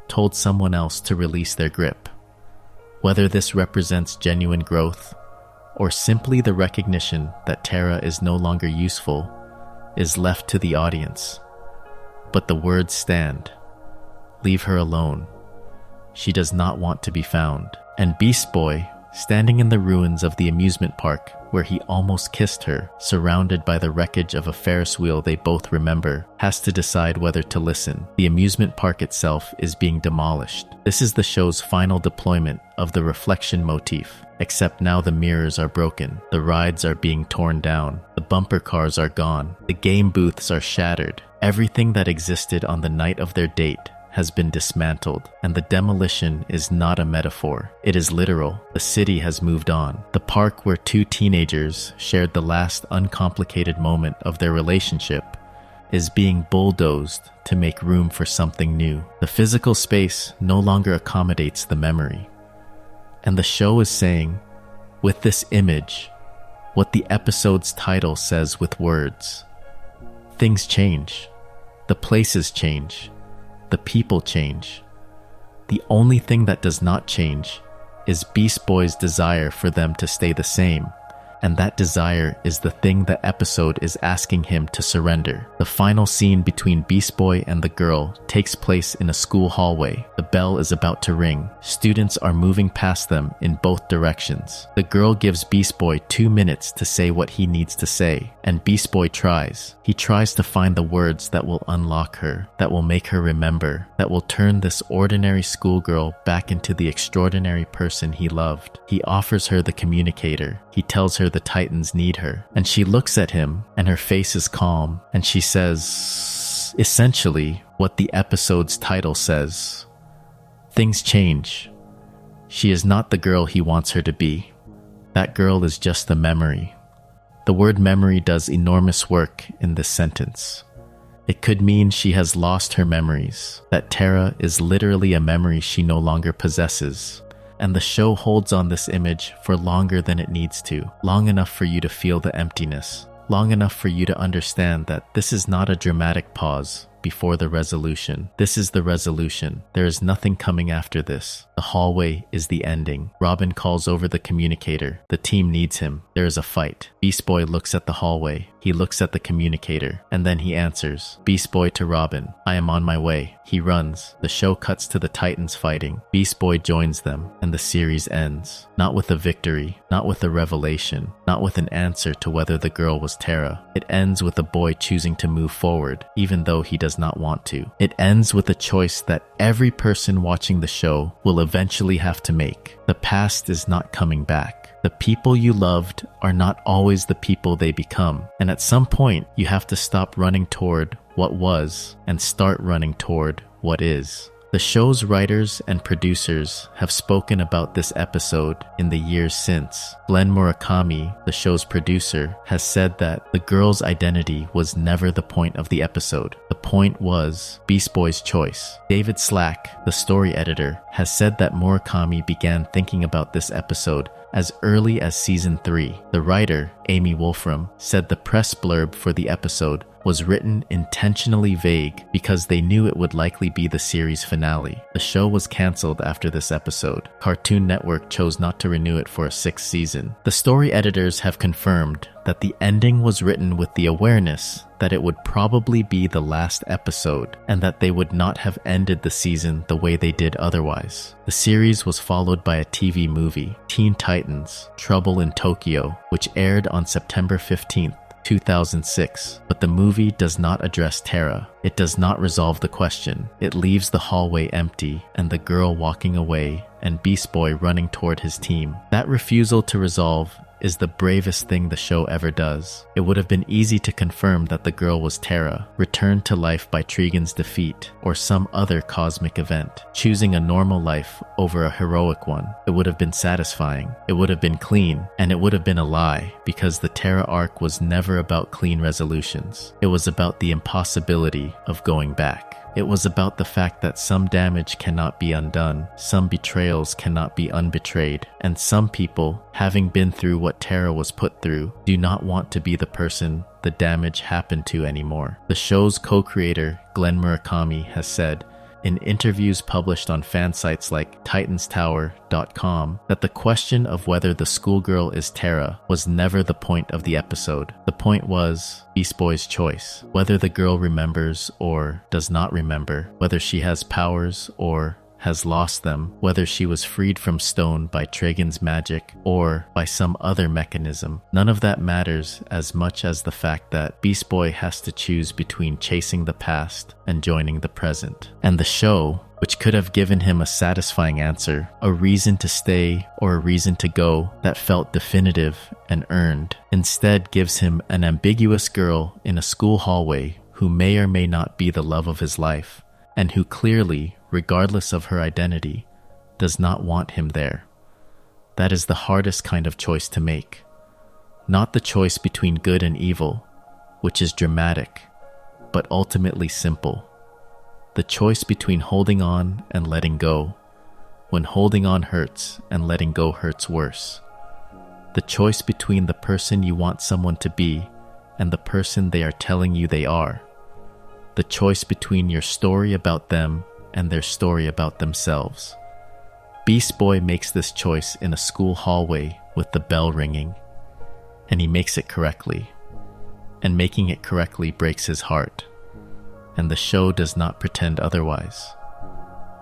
told someone else to release their grip. Whether this represents genuine growth, or simply the recognition that Terra is no longer useful, is left to the audience. But the words stand. Leave her alone. She does not want to be found. And Beast Boy, standing in the ruins of the amusement park where he almost kissed her, surrounded by the wreckage of a Ferris wheel they both remember, has to decide whether to listen. The amusement park itself is being demolished. This is the show's final deployment of the reflection motif, except now the mirrors are broken, the rides are being torn down, the bumper cars are gone, the game booths are shattered. Everything that existed on the night of their date has been dismantled, and the demolition is not a metaphor. It is literal. The city has moved on. The park where two teenagers shared the last uncomplicated moment of their relationship is being bulldozed to make room for something new. The physical space no longer accommodates the memory. And the show is saying, with this image, what the episode's title says with words. Things change. The places change. The people change. The only thing that does not change is Beast Boy's desire for them to stay the same, and that desire is the thing the episode is asking him to surrender. The final scene between Beast Boy and the girl takes place in a school hallway. The bell is about to ring. Students are moving past them in both directions. The girl gives Beast Boy 2 minutes to say what he needs to say, and Beast Boy tries. He tries to find the words that will unlock her, that will make her remember, that will turn this ordinary schoolgirl back into the extraordinary person he loved. He offers her the communicator. He tells her the Titans need her, and she looks at him, and her face is calm, and she says, essentially, what the episode's title says. Things change. She is not the girl he wants her to be. That girl is just a memory. The word memory does enormous work in this sentence. It could mean she has lost her memories, that Terra is literally a memory she no longer possesses. And the show holds on this image for longer than it needs to, long enough for you to feel the emptiness, long enough for you to understand that this is not a dramatic pause before the resolution. This is the resolution. There is nothing coming after this. The hallway is the ending. Robin calls over the communicator. The team needs him. There is a fight. Beast Boy looks at the hallway. He looks at the communicator, and then he answers. Beast Boy to Robin, I am on my way. He runs. The show cuts to the Titans fighting. Beast Boy joins them, and the series ends. Not with a victory, not with a revelation, not with an answer to whether the girl was Terra. It ends with a boy choosing to move forward, even though he does not want to. It ends with a choice that every person watching the show will eventually have to make. The past is not coming back. The people you loved are not always the people they become. And at some point, you have to stop running toward what was and start running toward what is. The show's writers and producers have spoken about this episode in the years since. Glenn Murakami, the show's producer, has said that the girl's identity was never the point of the episode. The point was Beast Boy's choice. David Slack, the story editor, has said that Murakami began thinking about this episode as early as season 3. The writer, Amy Wolfram, said the press blurb for the episode was written intentionally vague because they knew it would likely be the series finale. The show was canceled after this episode. Cartoon Network chose not to renew it for a 6th season. The story editors have confirmed that the ending was written with the awareness that it would probably be the last episode and that they would not have ended the season the way they did otherwise. The series was followed by a TV movie, Teen Titans: Trouble in Tokyo, which aired on September 15th, 2006, but the movie does not address Terra. It does not resolve the question. It leaves the hallway empty and the girl walking away and Beast Boy running toward his team. That refusal to resolve is the bravest thing the show ever does. It would have been easy to confirm that the girl was Terra, returned to life by Trigon's defeat, or some other cosmic event, choosing a normal life over a heroic one. It would have been satisfying, it would have been clean, and it would have been a lie, because the Terra arc was never about clean resolutions. It was about the impossibility of going back. It was about the fact that some damage cannot be undone, some betrayals cannot be unbetrayed, and some people, having been through what Terra was put through, do not want to be the person the damage happened to anymore. The show's co-creator, Glenn Murakami, has said, in interviews published on fan sites like titanstower.com, that the question of whether the schoolgirl is Terra was never the point of the episode. The point was Beast Boy's choice. Whether the girl remembers or does not remember, whether she has powers or has lost them, whether she was freed from stone by Trigon's magic or by some other mechanism. None of that matters as much as the fact that Beast Boy has to choose between chasing the past and joining the present. And the show, which could have given him a satisfying answer, a reason to stay or a reason to go that felt definitive and earned, instead gives him an ambiguous girl in a school hallway who may or may not be the love of his life, and who clearly, regardless of her identity, does not want him there. That is the hardest kind of choice to make. Not the choice between good and evil, which is dramatic, but ultimately simple. The choice between holding on and letting go, when holding on hurts and letting go hurts worse. The choice between the person you want someone to be and the person they are telling you they are. The choice between your story about them and their story about themselves. Beast Boy makes this choice in a school hallway with the bell ringing, and he makes it correctly. And making it correctly breaks his heart, and the show does not pretend otherwise.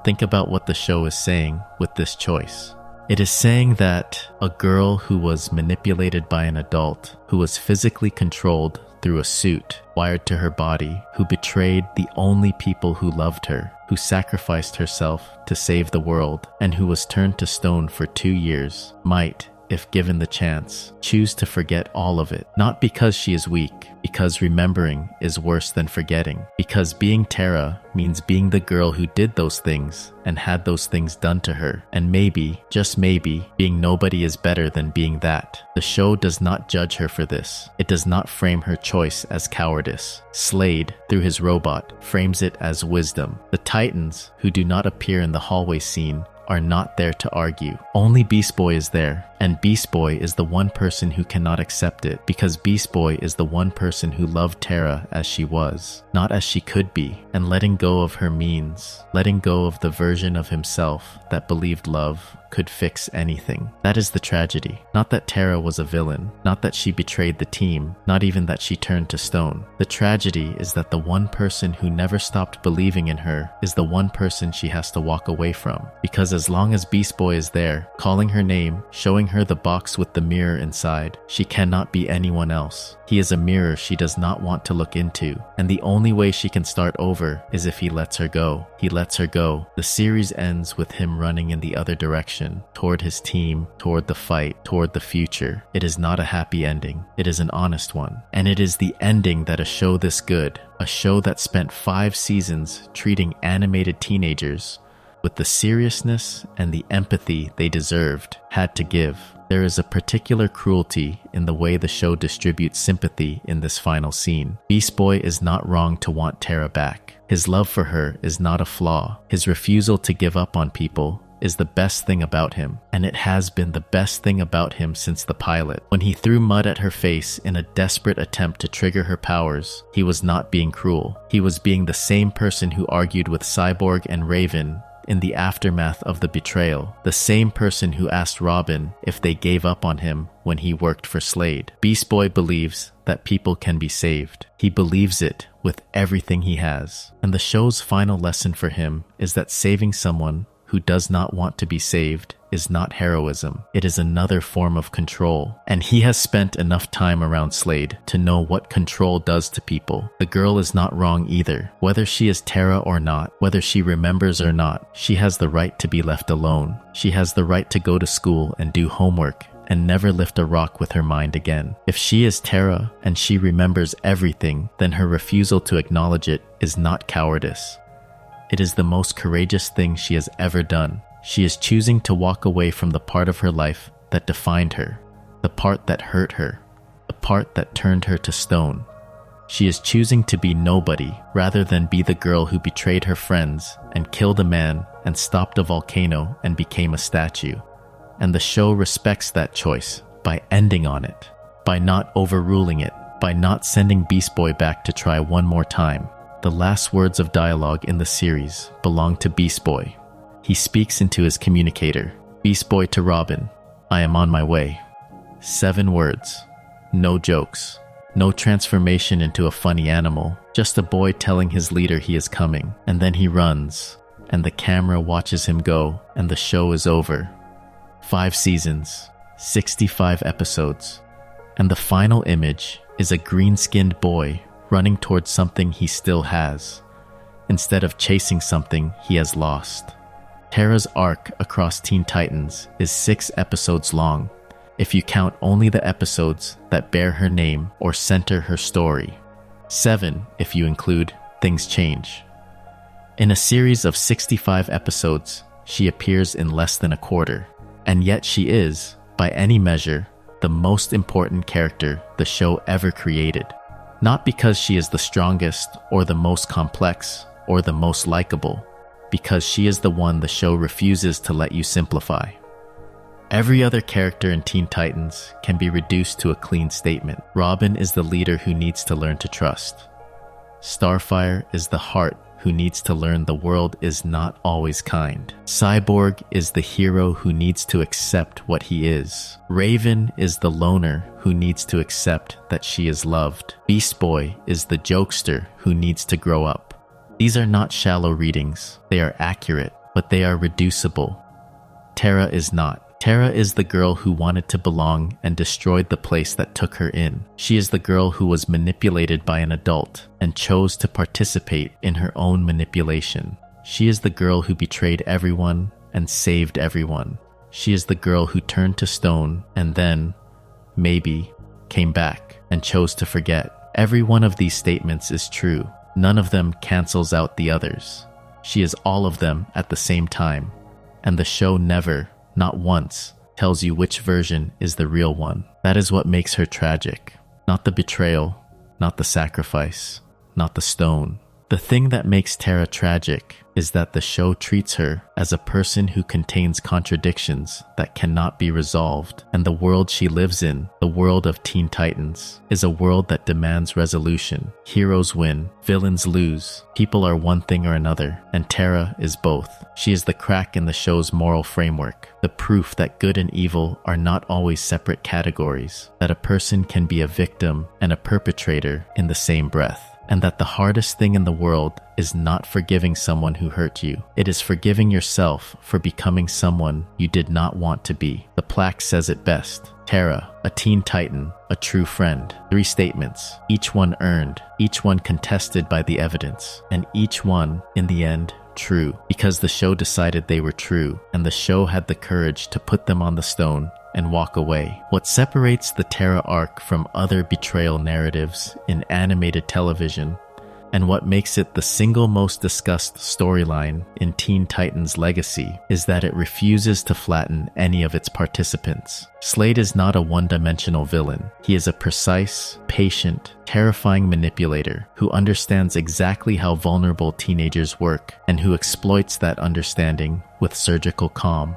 Think about what the show is saying with this choice. It is saying that a girl who was manipulated by an adult, who was physically controlled through a suit wired to her body, who betrayed the only people who loved her, who sacrificed herself to save the world, and who was turned to stone for 2 years, might, if given the chance, choose to forget all of it. Not because she is weak, because remembering is worse than forgetting. Because being Terra means being the girl who did those things and had those things done to her. And maybe, just maybe, being nobody is better than being that. The show does not judge her for this. It does not frame her choice as cowardice. Slade, through his robot, frames it as wisdom. The Titans, who do not appear in the hallway scene, are not there to argue. Only Beast Boy is there, and Beast Boy is the one person who cannot accept it, because Beast Boy is the one person who loved Terra as she was, not as she could be, and letting go of her means, letting go of the version of himself that believed love could fix anything. That is the tragedy. Not that Terra was a villain, not that she betrayed the team, not even that she turned to stone. The tragedy is that the one person who never stopped believing in her is the one person she has to walk away from. Because as long as Beast Boy is there, calling her name, showing her the box with the mirror inside, she cannot be anyone else. He is a mirror she does not want to look into, and the only way she can start over is if he lets her go. He lets her go. The series ends with him running in the other direction, toward his team, toward the fight, toward the future. It is not a happy ending. It is an honest one. And it is the ending that a show this good, a show that spent 5 seasons treating animated teenagers with the seriousness and the empathy they deserved, had to give. There is a particular cruelty in the way the show distributes sympathy in this final scene. Beast Boy is not wrong to want Terra back. His love for her is not a flaw. His refusal to give up on people is the best thing about him, and it has been the best thing about him since the pilot. When he threw mud at her face in a desperate attempt to trigger her powers, he was not being cruel. He was being the same person who argued with Cyborg and Raven in the aftermath of the betrayal, the same person who asked Robin if they gave up on him when he worked for Slade. Beast Boy believes that people can be saved. He believes it with everything he has. And the show's final lesson for him is that saving someone who does not want to be saved is not heroism. It is another form of control. And he has spent enough time around Slade to know what control does to people. The girl is not wrong either. Whether she is Terra or not, whether she remembers or not, she has the right to be left alone. She has the right to go to school and do homework and never lift a rock with her mind again. If she is Terra and she remembers everything, then her refusal to acknowledge it is not cowardice. It is the most courageous thing she has ever done. She is choosing to walk away from the part of her life that defined her, the part that hurt her, the part that turned her to stone. She is choosing to be nobody rather than be the girl who betrayed her friends and killed a man and stopped a volcano and became a statue. And the show respects that choice by ending on it, by not overruling it, by not sending Beast Boy back to try one more time. The last words of dialogue in the series belong to Beast Boy. He speaks into his communicator. Beast Boy to Robin, "I am on my way." 7 words. No jokes. No transformation into a funny animal. Just a boy telling his leader he is coming. And then he runs. And the camera watches him go. And the show is over. 5 seasons. 65 episodes. And the final image is a green-skinned boy running towards something he still has, instead of chasing something he has lost. Terra's arc across Teen Titans is 6 episodes long, if you count only the episodes that bear her name or center her story. 7 if you include Things Change. In a series of 65 episodes, she appears in less than a quarter, and yet she is, by any measure, the most important character the show ever created. Not because she is the strongest or the most complex or the most likable, because she is the one the show refuses to let you simplify. Every other character in Teen Titans can be reduced to a clean statement. Robin is the leader who needs to learn to trust. Starfire is the heart who needs to learn the world is not always kind. Cyborg is the hero who needs to accept what he is. Raven is the loner who needs to accept that she is loved. Beast Boy is the jokester who needs to grow up. These are not shallow readings. They are accurate, but they are reducible. Terra is not. Terra is the girl who wanted to belong and destroyed the place that took her in. She is the girl who was manipulated by an adult and chose to participate in her own manipulation. She is the girl who betrayed everyone and saved everyone. She is the girl who turned to stone and then, maybe, came back and chose to forget. Every one of these statements is true. None of them cancels out the others. She is all of them at the same time, and the show never, not once, tells you which version is the real one. That is what makes her tragic. Not the betrayal, not the sacrifice, not the stone. The thing that makes Terra tragic is that the show treats her as a person who contains contradictions that cannot be resolved, and the world she lives in, the world of Teen Titans, is a world that demands resolution. Heroes win, villains lose, people are one thing or another, and Terra is both. She is the crack in the show's moral framework, the proof that good and evil are not always separate categories, that a person can be a victim and a perpetrator in the same breath. And that the hardest thing in the world is not forgiving someone who hurt you. It is forgiving yourself for becoming someone you did not want to be. The plaque says it best. Terra, a Teen Titan, a true friend. 3 statements, each one earned, each one contested by the evidence, and each one, in the end, true, because the show decided they were true, and the show had the courage to put them on the stone and walk away. What separates the Terra arc from other betrayal narratives in animated television, and what makes it the single most discussed storyline in Teen Titans' legacy, is that it refuses to flatten any of its participants. Slade is not a one-dimensional villain. He is a precise, patient, terrifying manipulator who understands exactly how vulnerable teenagers work and who exploits that understanding with surgical calm.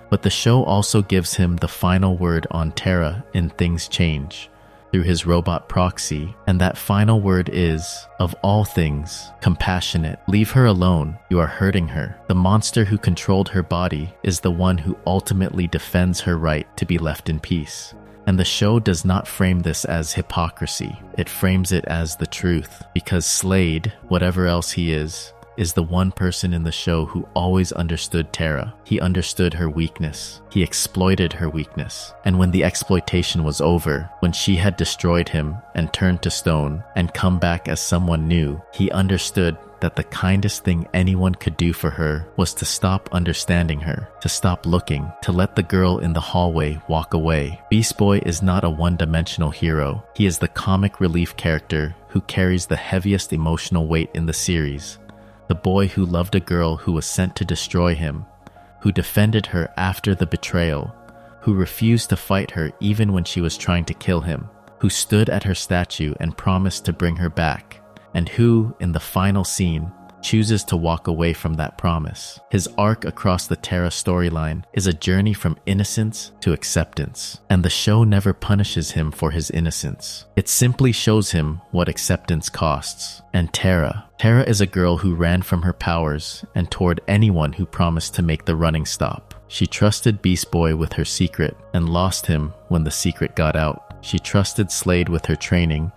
But the show also gives him the final word on Terra in Things Change, through his robot proxy, and that final word is, of all things, compassionate. Leave her alone, you are hurting her. The monster who controlled her body is the one who ultimately defends her right to be left in peace. And the show does not frame this as hypocrisy, it frames it as the truth, because Slade, whatever else he is the one person in the show who always understood Terra. He understood her weakness. He exploited her weakness. And when the exploitation was over, when she had destroyed him and turned to stone and come back as someone new, he understood that the kindest thing anyone could do for her was to stop understanding her, to stop looking, to let the girl in the hallway walk away. Beast Boy is not a one-dimensional hero. He is the comic relief character who carries the heaviest emotional weight in the series. The boy who loved a girl who was sent to destroy him, who defended her after the betrayal, who refused to fight her even when she was trying to kill him, who stood at her statue and promised to bring her back, and who, in the final scene, chooses to walk away from that promise. His arc across the Terra storyline is a journey from innocence to acceptance, and the show never punishes him for his innocence. It simply shows him what acceptance costs. And Terra is a girl who ran from her powers and toward anyone who promised to make the running stop. She trusted Beast Boy with her secret and lost him when the secret got out. She trusted Slade with her training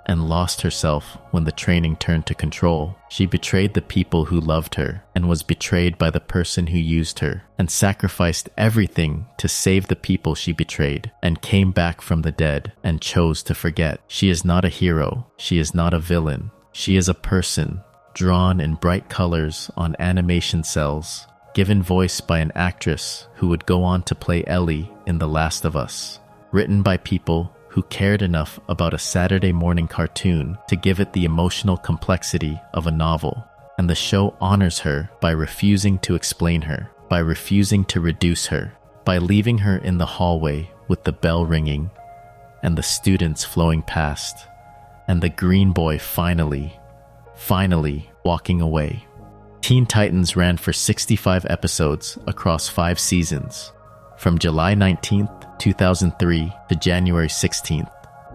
and lost herself when the training turned to control. She betrayed the people who loved her and was betrayed by the person who used her, and sacrificed everything to save the people she betrayed, and came back from the dead and chose to forget. She is not a hero. She is not a villain. She is a person, drawn in bright colors on animation cells, given voice by an actress who would go on to play Ellie in The Last of Us, written by people who cared enough about a Saturday morning cartoon to give it the emotional complexity of a novel. And the show honors her by refusing to explain her, by refusing to reduce her, by leaving her in the hallway with the bell ringing and the students flowing past, and the green boy finally walking away. Teen Titans ran for 65 episodes across 5 seasons, from July 19th, 2003 to January 16th,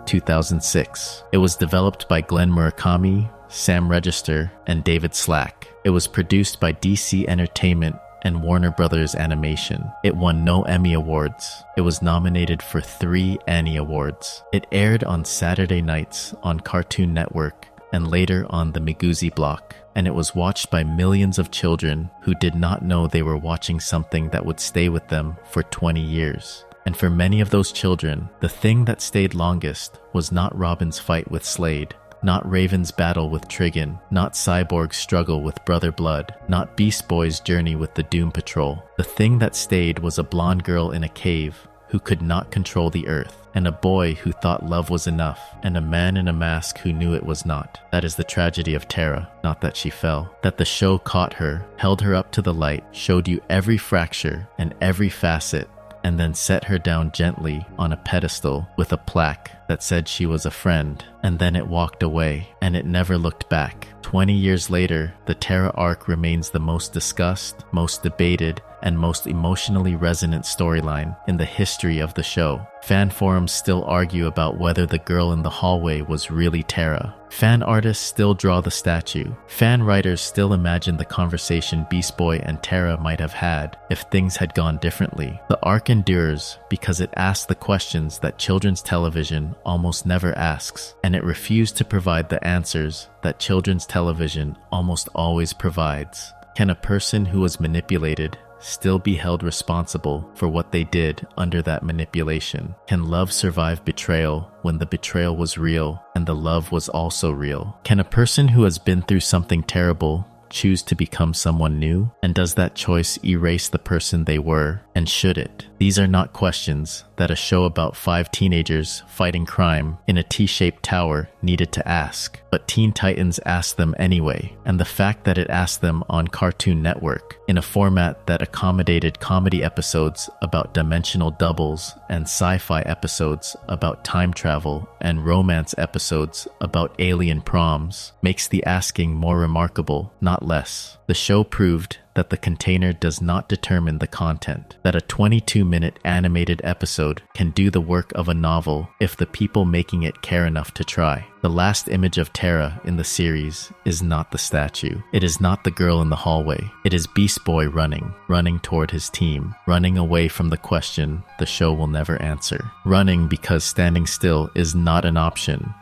2006. It was developed by Glenn Murakami, Sam Register, and David Slack. It was produced by DC Entertainment and Warner Brothers Animation. It won no Emmy Awards. It was nominated for 3 Annie Awards. It aired on Saturday nights on Cartoon Network and later on the Miguzi block, and it was watched by millions of children who did not know they were watching something that would stay with them for 20 years. And for many of those children, the thing that stayed longest was not Robin's fight with Slade, not Raven's battle with Trigon, not Cyborg's struggle with Brother Blood, not Beast Boy's journey with the Doom Patrol. The thing that stayed was a blonde girl in a cave who could not control the earth, and a boy who thought love was enough, and a man in a mask who knew it was not. That is the tragedy of Terra, not that she fell. That the show caught her, held her up to the light, showed you every fracture and every facet, and then set her down gently on a pedestal with a plaque that said she was a friend, and then it walked away, and it never looked back. 20 years later, the Terra arc remains the most discussed, most debated, and most emotionally resonant storyline in the history of the show. Fan forums still argue about whether the girl in the hallway was really Terra. Fan artists still draw the statue. Fan writers still imagine the conversation Beast Boy and Terra might have had if things had gone differently. The arc endures because it asks the questions that children's television almost never asks, and it refused to provide the answers that children's television almost always provides. Can a person who was manipulated still be held responsible for what they did under that manipulation? Can love survive betrayal when the betrayal was real and the love was also real? Can a person who has been through something terrible choose to become someone new? And does that choice erase the person they were? And should it? These are not questions that a show about 5 teenagers fighting crime in a T-shaped tower needed to ask. But Teen Titans asked them anyway, and the fact that it asked them on Cartoon Network in a format that accommodated comedy episodes about dimensional doubles and sci-fi episodes about time travel and romance episodes about alien proms makes the asking more remarkable, not less. The show proved that the container does not determine the content, that a 22-minute animated episode can do the work of a novel if the people making it care enough to try. The last image of Terra in the series is not the statue. It is not the girl in the hallway. It is Beast Boy running toward his team, running away from the question the show will never answer. Running because standing still is not an option,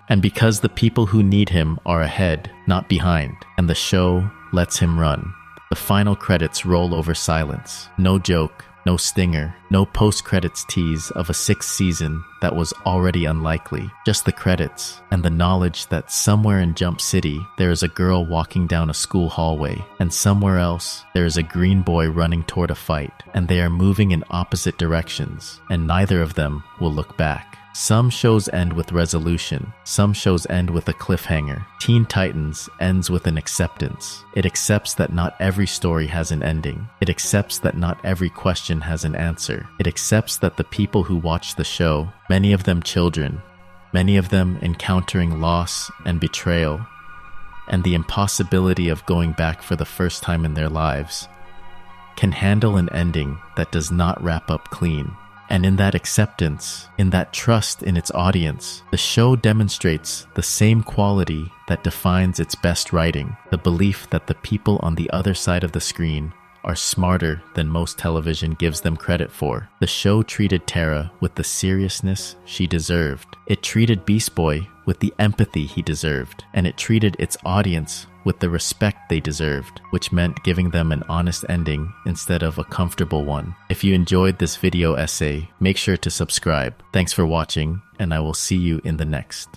and because the people who need him are ahead, not behind, and the show lets him run. The final credits roll over silence. No joke, no stinger, no post-credits tease of a sixth season that was already unlikely, just the credits and the knowledge that somewhere in Jump City there is a girl walking down a school hallway, and somewhere else there is a green boy running toward a fight, and they are moving in opposite directions, and neither of them will look back. Some shows end with resolution. Some shows end with a cliffhanger. Teen Titans ends with an acceptance. It accepts that not every story has an ending. It accepts that not every question has an answer. It accepts that the people who watch the show, many of them children, many of them encountering loss and betrayal, and the impossibility of going back for the first time in their lives, can handle an ending that does not wrap up clean. And in that acceptance, in that trust in its audience, the show demonstrates the same quality that defines its best writing, the belief that the people on the other side of the screen are smarter than most television gives them credit for. The show treated Terra with the seriousness she deserved. It treated Beast Boy with the empathy he deserved, and it treated its audience with the respect they deserved, which meant giving them an honest ending instead of a comfortable one. If you enjoyed this video essay, make sure to subscribe. Thanks for watching, and I will see you in the next.